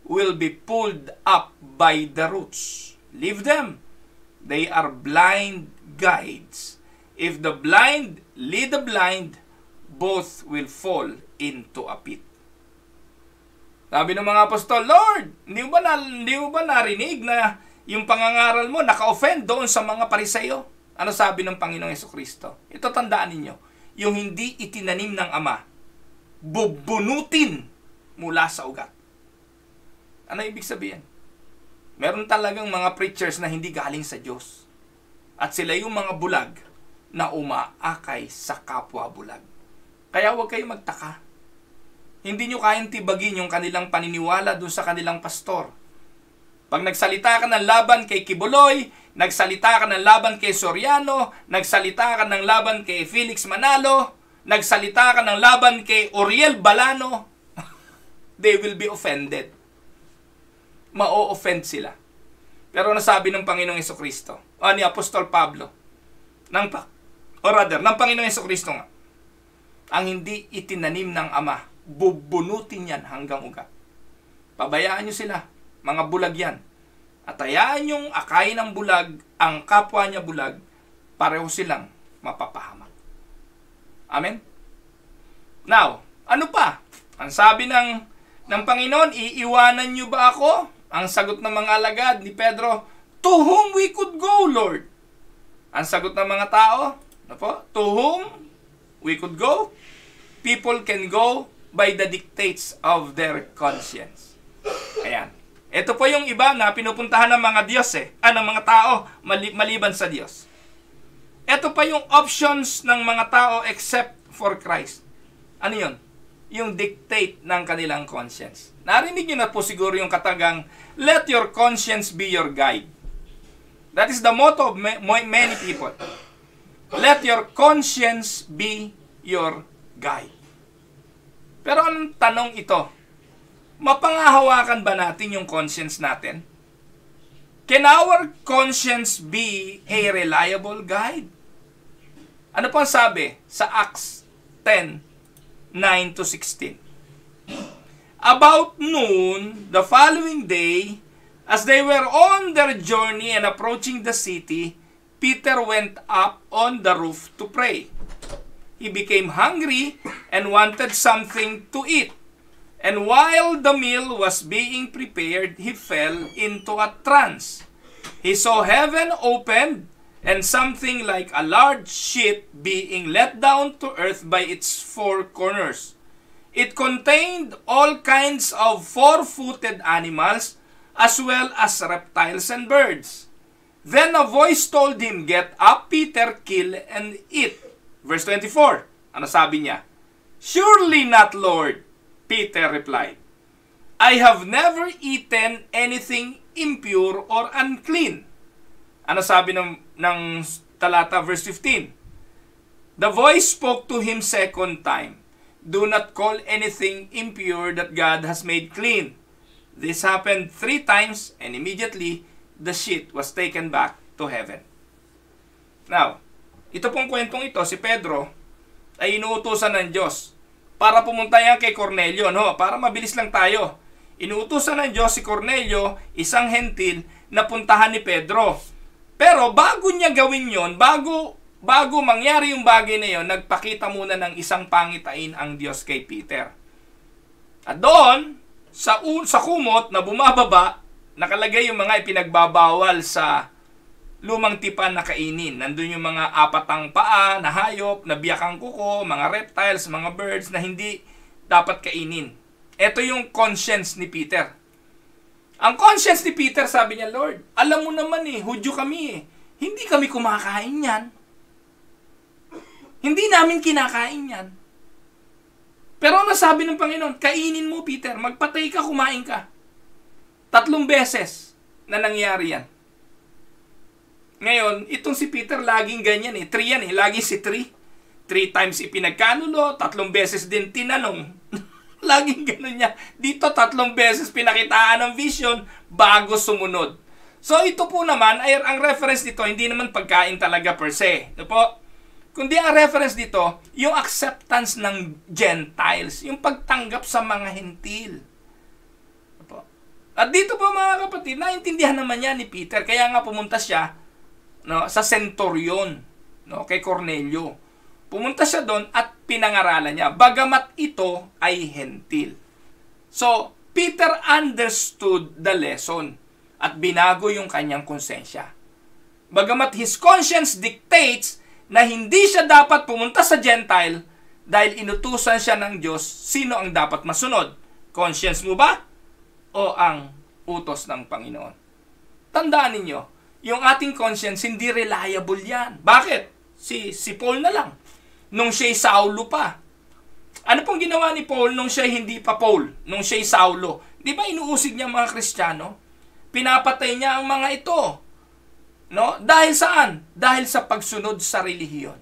will be pulled up by the roots. Leave them. They are blind guides. If the blind lead the blind, both will fall into a pit. Sabi ng mga apostol, Lord, hindi mo ba narinig na yung pangangaral mo naka-offend doon sa mga Pariseyo? Ano sabi ng Panginoong Jesucristo? Ito tandaan ninyo, yung hindi itinanim ng Ama, bubunutin mula sa ugat. Ano ibig sabihin? Meron talagang mga preachers na hindi galing sa Diyos. At sila yung mga bulag na umaakay sa kapwa bulag. Kaya huwag kayong magtaka. Hindi nyo kayang tibagin yung kanilang paniniwala doon sa kanilang pastor. Pag nagsalita ka ng laban kay Kibuloy, nagsalita ka ng laban kay Soriano, nagsalita ka ng laban kay Felix Manalo, nagsalita ka ng laban kay Oriel Balano, they will be offended. Ma-offend sila. Pero nasabi ng Panginoong Jesucristo, ni Apostol Pablo, ng Panginoong Jesucristo nga, ang hindi itinanim ng Ama, bubunutin yan hanggang ugat. Pabayaan nyo sila, mga bulag yan. At hayaan yung akayin ng bulag, ang kapwa niya bulag, pareho silang mapapahamak. Amen? Now, ano pa? Ang sabi ng Panginoon, iiwanan nyo ba ako? Ang sagot ng mga alagad ni Pedro, to whom we could go, Lord? Ang sagot ng mga tao, to whom we could go? People can go by the dictates of their conscience. Ayan. Ito po yung iba na pinupuntahan ng mga Diyos ng mga tao maliban sa Diyos. Ito pa yung options ng mga tao except for Christ. Ano yun? Yung dictate ng kanilang conscience. Narinig nyo na po siguro yung katagang, let your conscience be your guide. That is the motto of many people. Let your conscience be your guide. Pero anong tanong ito? Mapangahawakan ba natin yung conscience natin? Can our conscience be a reliable guide? Ano po ang sabi sa Acts 10:9-16? About noon, the following day, as they were on their journey and approaching the city, Peter went up on the roof to pray. He became hungry and wanted something to eat. And while the meal was being prepared, he fell into a trance. He saw heaven opened and something like a large ship being let down to earth by its four corners. It contained all kinds of four-footed animals as well as reptiles and birds. Then a voice told him, "Get up, Peter, kill and eat." Verse 24, ano sabi niya? "Surely not, Lord," Peter replied. "I have never eaten anything impure or unclean." Ano sabi ng talata, verse 15? The voice spoke to him second time, "Do not call anything impure that God has made clean." This happened 3 times, and immediately the ship was taken back to heaven. Now, ito pong kwentong ito, si Pedro ay inuutusan ng Diyos para pumunta yan kay Cornelio, no? Para mabilis lang tayo. Inuutusan ng Diyos si Cornelio, isang hentil, na puntahan ni Pedro. Pero bago niya gawin yon, bago mangyari yung bagay na yon, nagpakita muna ng isang pangitain ang Diyos kay Peter. At doon, sa kumot na bumababa, nakalagay yung mga ipinagbabawal sa lumang tipan na kainin. Nandun yung mga apatang paa, na hayop, na biyakang kuko, mga reptiles, mga birds na hindi dapat kainin. Ito yung conscience ni Peter. Ang conscience ni Peter, sabi niya, "Lord, alam mo naman Hudyo kami Hindi kami kumakain yan. Hindi namin kinakain yan." Pero ano sabi ng Panginoon? "Kainin mo, Peter. Magpatay ka, kumain ka." 3 beses na nangyari yan. Ngayon, itong si Peter laging ganyan 3 yan Lagi si 3. 3 times ipinagkanulo, 3 beses din tinanong. Laging ganun niya. Dito 3 beses pinakitaan ng vision bago sumunod. So ito po naman, ay ang reference dito, hindi naman pagkain talaga per se. Ito po, kundi ang reference dito, yung acceptance ng Gentiles, yung pagtanggap sa mga hentil. At dito po mga kapatid, naintindihan naman yan ni Peter, kaya nga pumunta siya sa centurion, kay Cornelio. Pumunta siya doon at pinangaralan niya, bagamat ito ay hentil. So, Peter understood the lesson at binago yung kanyang konsensya. Bagamat his conscience dictates na hindi siya dapat pumunta sa Gentile dahil inutusan siya ng Diyos, sino ang dapat masunod? Conscience mo ba? O ang utos ng Panginoon? Tandaan ninyo, yung ating conscience, hindi reliable yan. Bakit? Si Paul na lang. Nung siya'y Saulo pa. Ano pong ginawa ni Paul nung siya'y hindi pa Paul? Nung siya'y Saulo. Di ba inuusig niya mga Kristiyano? Pinapatay niya ang mga ito. Dahil saan? Dahil sa pagsunod sa relihiyon.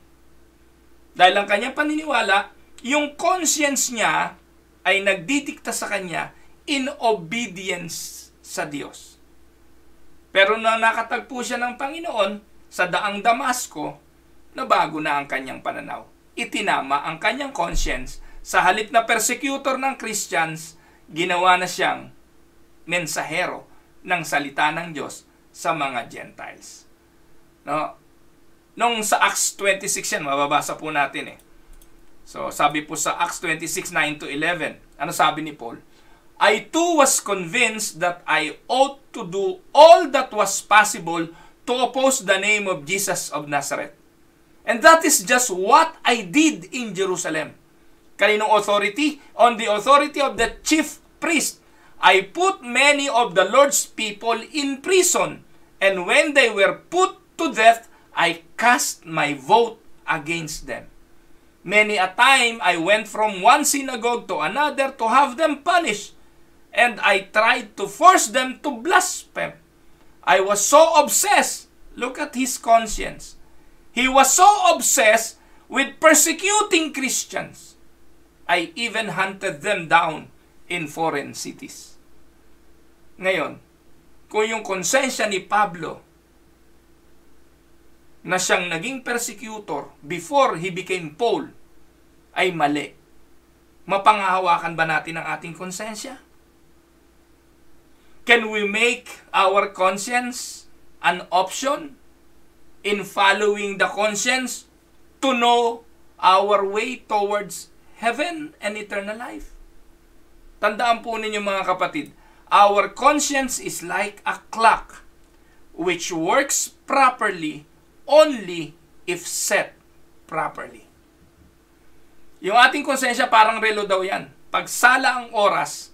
Dahil ang kanyang paniniwala, yung conscience niya ay nagdidikta sa kanya in obedience sa Diyos. Pero nang nakatagpo siya ng Panginoon sa daang Damasco, nabago na ang kanyang pananaw. Itinama ang kanyang conscience. Sa halip na persecutor ng Christians, ginawa na siyang mensahero ng salita ng Diyos sa mga Gentiles. Nung sa Acts 26 yan, mababasa po natin So, sabi po sa Acts 26:9-11, ano sabi ni Paul? "I too was convinced that I ought to do all that was possible to oppose the name of Jesus of Nazareth. And that is just what I did in Jerusalem. Kaninong authority? On the authority of the chief priest. I put many of the Lord's people in prison, and when they were put to death, I cast my vote against them. Many a time I went from one synagogue to another to have them punished, and I tried to force them to blaspheme. I was so obsessed Look at his conscience. He was so obsessed with persecuting Christians, I even hunted them down in foreign cities. Ngayon, kung yung konsensya ni Pablo na siyang naging persecutor before he became Paul ay mali, mapanghahawakan ba natin ang ating konsensya? Can we make our conscience an option in following the conscience to know our way towards heaven and eternal life? Tandaan po ninyo mga kapatid, our conscience is like a clock which works properly only if set properly. Yung ating konsensya parang relo daw yan. Pag sala ang oras,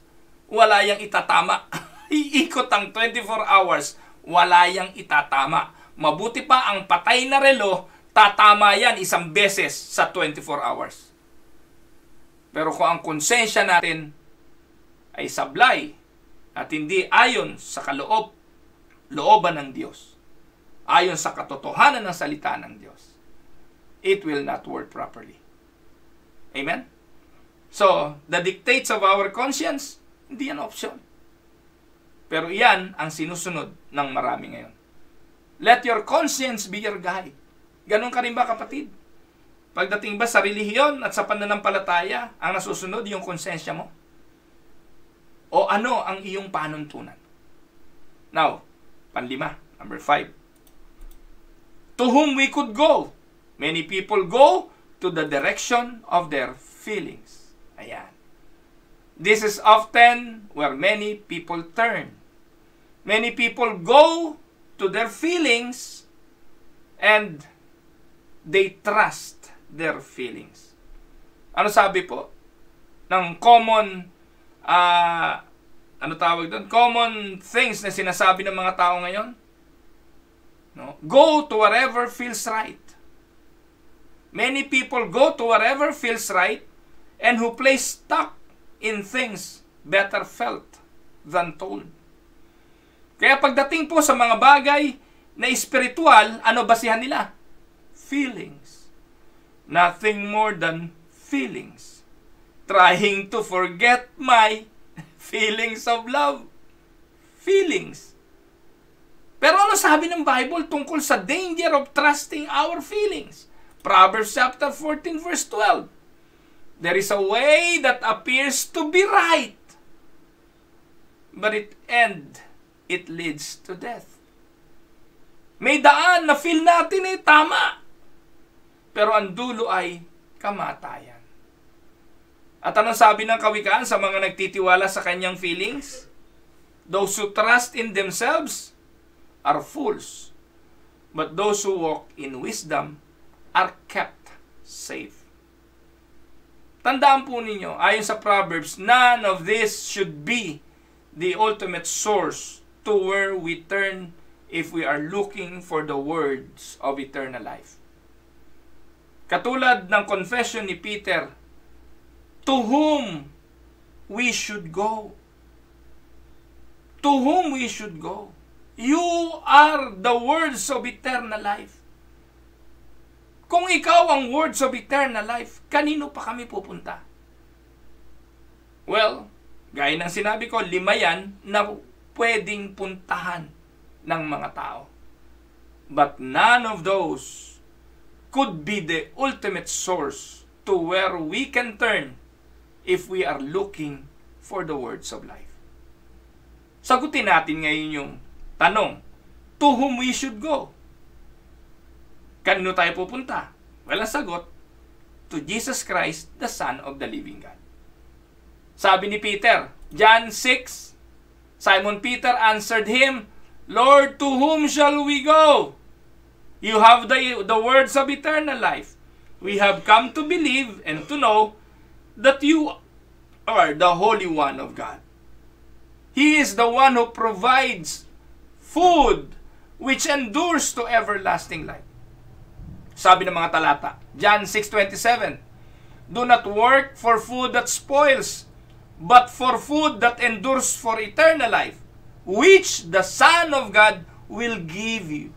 wala yang itatama. Iikot ang 24 hours, wala yang itatama. Mabuti pa ang patay na relo, tatama yan isang beses sa 24 hours. Pero kung ang konsensya natin ay sablay at hindi ayon sa looban ng Diyos, ayon sa katotohanan ng salita ng Diyos, it will not work properly. Amen? So, the dictates of our conscience, hindi yan option. Pero iyan ang sinusunod ng marami ngayon. Let your conscience be your guide. Ganun ka rin ba, kapatid? Pagdating ba sa relihiyon at sa pananampalataya, ang nasusunod yung konsensya mo? O ano ang iyong panuntunan? Now, panlima, number 5. To whom we could go. Many people go to the direction of their feelings. Ayan. This is often where many people turn. Many people go to their feelings and they trust their feelings. Ano sabi po? Ng common, common things na sinasabi ng mga tao ngayon? No? Go to wherever feels right. Many people go to wherever feels right and who place stock in things better felt than told. Kaya pagdating po sa mga bagay na espiritual, ano basihan nila? Feelings. Nothing more than feelings. Trying to forget my feelings of love. Feelings. Pero ano sabi ng Bible tungkol sa danger of trusting our feelings? Proverbs chapter 14 verse 12. There is a way that appears to be right, but it leads to death. May daan na feel natin tama, pero ang dulo ay kamatayan. At anong sabi ng kawikaan sa mga nagtitiwala sa kanyang feelings? Those who trust in themselves are fools, but those who walk in wisdom are kept safe. Tandaan po ninyo, ayon sa Proverbs, none of this should be the ultimate source to where we turn if we are looking for the words of eternal life. Katulad ng confession ni Peter, to whom we should go. To whom we should go. You are the words of eternal life. Kung ikaw ang words of eternal life, kanino pa kami pupunta? Well, gaya ng sinabi ko, 5 yan na pwedeng puntahan ng mga tao. But none of those could be the ultimate source to where we can turn if we are looking for the words of life. Sagutin natin ngayon yung tanong, to whom we should go? Kanino tayo pupunta? Well, ang sagot, to Jesus Christ, the Son of the living God. Sabi ni Peter, John 6, Simon Peter answered him, Lord, to whom shall we go? You have the words of eternal life. We have come to believe and to know that you are the Holy One of God. He is the one who provides food which endures to everlasting life. Sabi ng mga talata, John 6:27, do not work for food that spoils, but for food that endures for eternal life, which the Son of God will give you.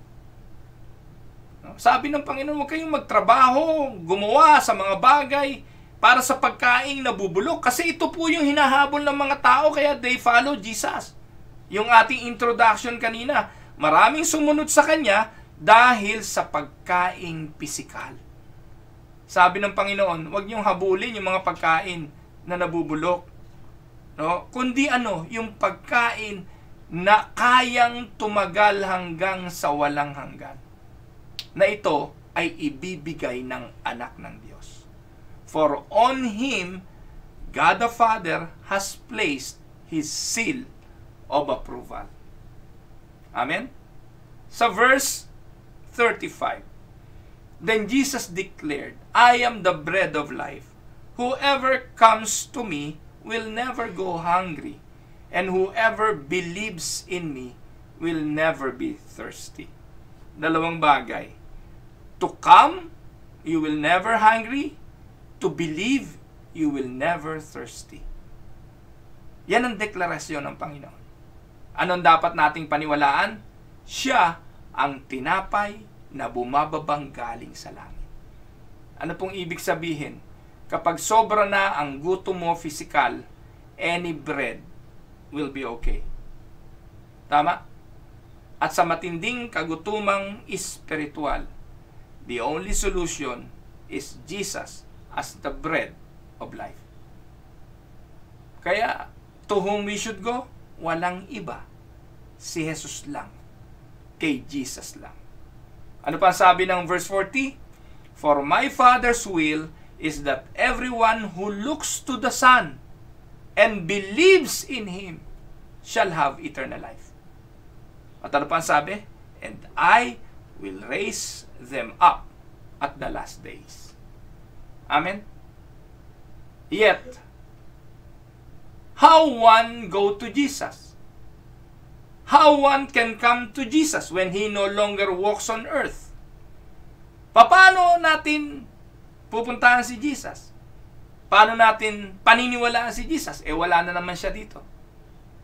Sabi ng Panginoon, huwag kayong magtrabaho, gumawa sa mga bagay para sa pagkaing nabubulok. Kasi ito po yung hinahabol ng mga tao, kaya they follow Jesus. Yung ating introduction kanina, maraming sumunod sa Kanya dahil sa pagkaing pisikal. Sabi ng Panginoon, huwag niyong habulin yung mga pagkain na nabubulok. No? Kundi yung pagkain na kayang tumagal hanggang sa walang hanggan. Na ito ay ibibigay ng anak ng Diyos. For on Him, God the Father has placed His seal of approval. Amen? Sa verse 35, then Jesus declared, I am the bread of life. Whoever comes to me will never go hungry, and whoever believes in me will never be thirsty. Dalawang bagay. To come, you will never hungry. To believe, you will never thirsty. Yan ang deklarasyon ng Panginoon. Anong dapat nating paniwalaan? Siya ang tinapay na bumababang galing sa langit. Ano pong ibig sabihin? Kapag sobra na ang gutom mo physical, any bread will be okay. Tama? At sa matinding kagutumang espiritual, the only solution is Jesus as the bread of life. Kaya, to whom we should go? Walang iba. Si Jesus lang. Kay Jesus lang. Ano pa sabi ng verse 40? For my Father's will is that everyone who looks to the Son and believes in Him shall have eternal life. At ano pa sabi? And I will raise them up at the last days. Amen? Yet, how one go to Jesus? How one can come to Jesus when He no longer walks on earth? Paano natin pupuntahan si Jesus? Paano natin paniniwalaan si Jesus? Wala na naman siya dito.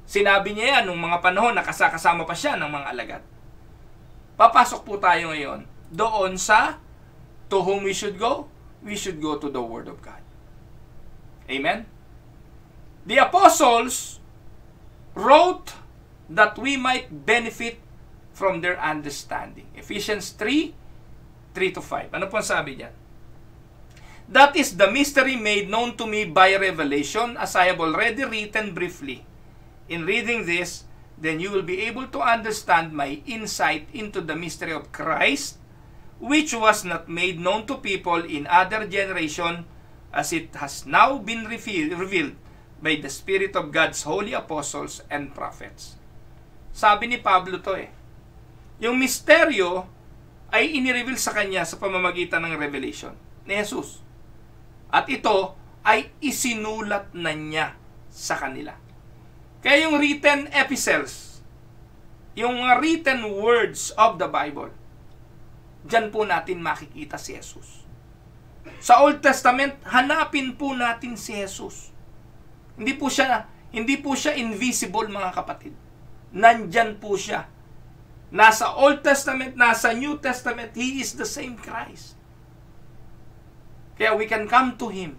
Sinabi niya yan nung mga panahon na kasama pa siya ng mga alagad. Papasok po tayo ngayon doon sa to whom we should go? We should go to the Word of God. Amen? The apostles wrote that we might benefit from their understanding. Ephesians 3:3-5. Ano po sabi diyan? That is the mystery made known to me by revelation, as I have already written briefly. In reading this, then you will be able to understand my insight into the mystery of Christ, which was not made known to people in other generation, as it has now been revealed by the Spirit of God's holy apostles and prophets. Sabi ni Pablo to yung misteryo ay inireveal sa kanya sa pamamagitan ng revelation ni Jesus. At ito ay isinulat na niya sa kanila. Kaya yung written epistles, yung written words of the Bible, diyan po natin makikita si Jesus. Sa Old Testament, hanapin po natin si Jesus. Hindi po siya invisible, mga kapatid. Nandyan po siya. Nasa Old Testament, nasa New Testament, He is the same Christ. Kaya we can come to Him.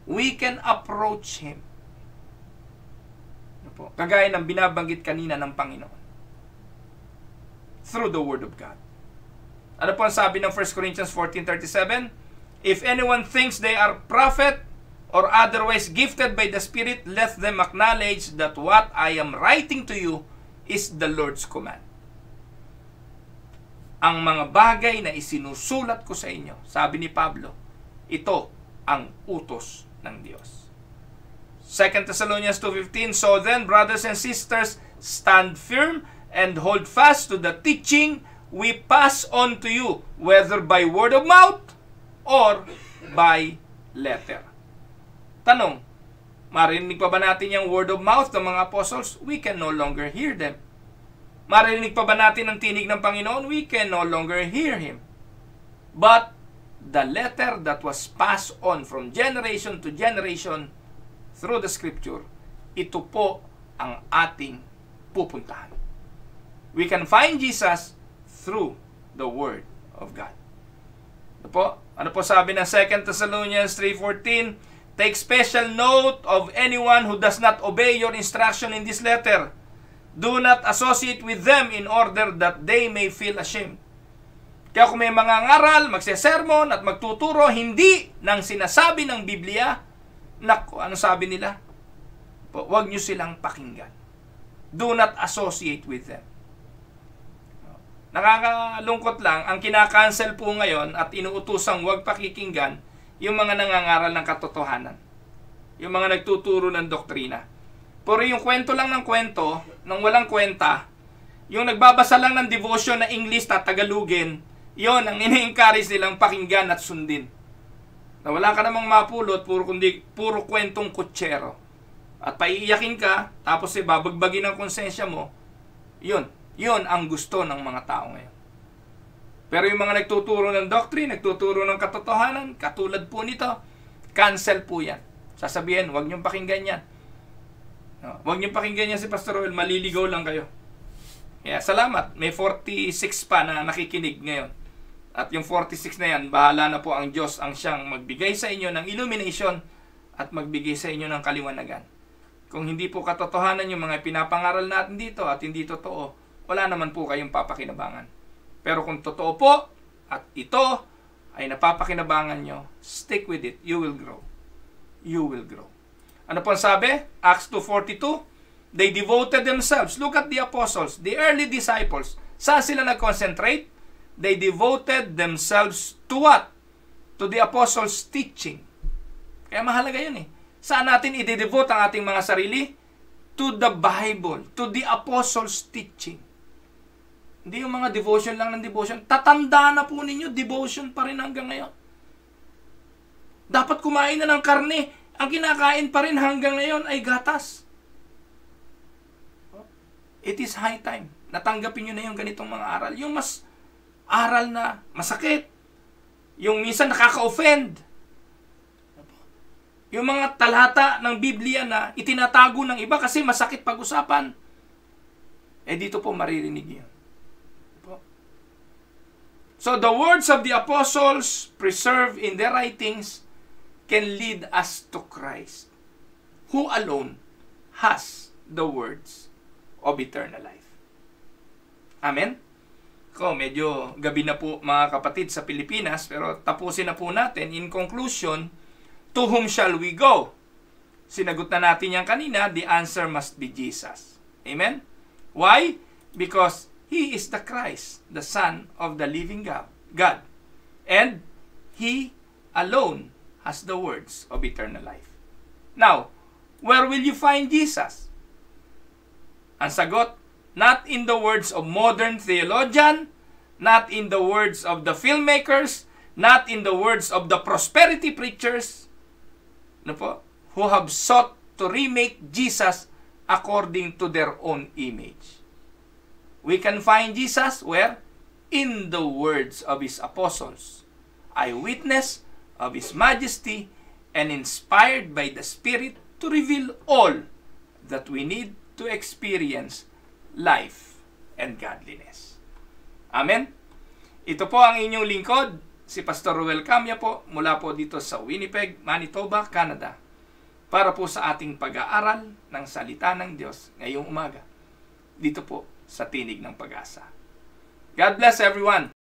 We can approach Him. Kagaya ng binabanggit kanina ng Panginoon. Through the Word of God. Ano po ang sabi ng 1 Corinthians 14:37? If anyone thinks they are prophet or otherwise gifted by the Spirit, let them acknowledge that what I am writing to you is the Lord's command. Ang mga bagay na isinusulat ko sa inyo, sabi ni Pablo, ito ang utos ng Diyos. 2 Thessalonians 2:15, so then, brothers and sisters, stand firm and hold fast to the teaching we pass on to you, whether by word of mouth or by letter. Tanong, marinig pa ba natin yung word of mouth ng mga apostles? We can no longer hear them. Marinig pa ba natin ang tinig ng Panginoon? We can no longer hear Him. But the letter that was passed on from generation to generation through the Scripture, ito po ang ating pupuntahan. We can find Jesus through the Word of God. Ano po sabi ng 2 Thessalonians 3:14? Take special note of anyone who does not obey your instruction in this letter. Do not associate with them in order that they may feel ashamed. Kaya kung may mga ngaral, magsesermon at magtuturo, hindi nang sinasabi ng Biblia, naku, ano sabi nila? Huwag nyo silang pakinggan. Do not associate with them. Nakakalungkot lang, ang kinakancel po ngayon at inuutosang huwag pakikinggan, yung mga nangangaral ng katotohanan. Yung mga nagtuturo ng doktrina. Pero yung kwento lang ng kwento, nang walang kwenta, yung nagbabasa lang ng devotion na English tatagalugin, yon ang ini-encourage nilang pakinggan at sundin. Na wala ka namang mapulot, puro kwentong kutsero. At paiiyakin ka, tapos babagbagin ang konsensya mo, yun ang gusto ng mga tao ngayon. Pero yung mga nagtuturo ng doctrine, nagtuturo ng katotohanan, katulad po nito, cancel po yan. Sasabihin, huwag niyong pakinggan yan. Huwag niyong pakinggan yan si Pastor Roel, maliligaw lang kayo. Kaya salamat, may 46 pa na nakikinig ngayon. At yung 46 na yan, bahala na po ang Diyos ang siyang magbigay sa inyo ng illumination at magbigay sa inyo ng kaliwanagan. Kung hindi po katotohanan yung mga pinapangaral natin dito at hindi totoo, wala naman po kayong papakinabangan. Pero kung totoo po at ito ay napapakinabangan nyo, stick with it. You will grow. You will grow. Ano po ang sabi? Acts 2:42. They devoted themselves. Look at the apostles, the early disciples. Saan sila nag-concentrate? They devoted themselves to what? To the apostles' teaching. Kaya mahalaga yun eh. Saan natin i-devote ang ating mga sarili? To the Bible. To the apostles' teaching. Hindi yung mga devotion lang ng devotion. Tatanda na po ninyo, devotion pa rin hanggang ngayon. Dapat kumain na ng karne. Ang kinakain pa rin hanggang ngayon ay gatas. It is high time. Natanggapin nyo na yung ganitong mga aral. Yung mas aral na masakit. Yung minsan nakaka-offend. Yung mga talata ng Biblia na itinatago ng iba kasi masakit pag-usapan. Dito po maririnig yun. So the words of the apostles preserved in their writings can lead us to Christ, who alone has the words of eternal life. Amen? Medyo gabi na po mga kapatid sa Pilipinas, pero tapusin na po natin. In conclusion, to whom shall we go? Sinagot na natin yan kanina, the answer must be Jesus. Amen? Why? Because He is the Christ, the Son of the living God. And He alone has the words of eternal life. Now, where will you find Jesus? Ang sagot, not in the words of modern theologian, not in the words of the filmmakers, not in the words of the prosperity preachers, who have sought to remake Jesus according to their own image. We can find Jesus where? In the words of His apostles, eyewitness of His majesty, and inspired by the Spirit to reveal all that we need to experience life and godliness. Amen? Ito po ang inyong lingkod, si Pastor Roel Camya po, mula po dito sa Winnipeg, Manitoba, Canada, para po sa ating pag-aaral ng salita ng Diyos ngayong umaga. Dito po sa Tinig ng Pag-asa. God bless everyone!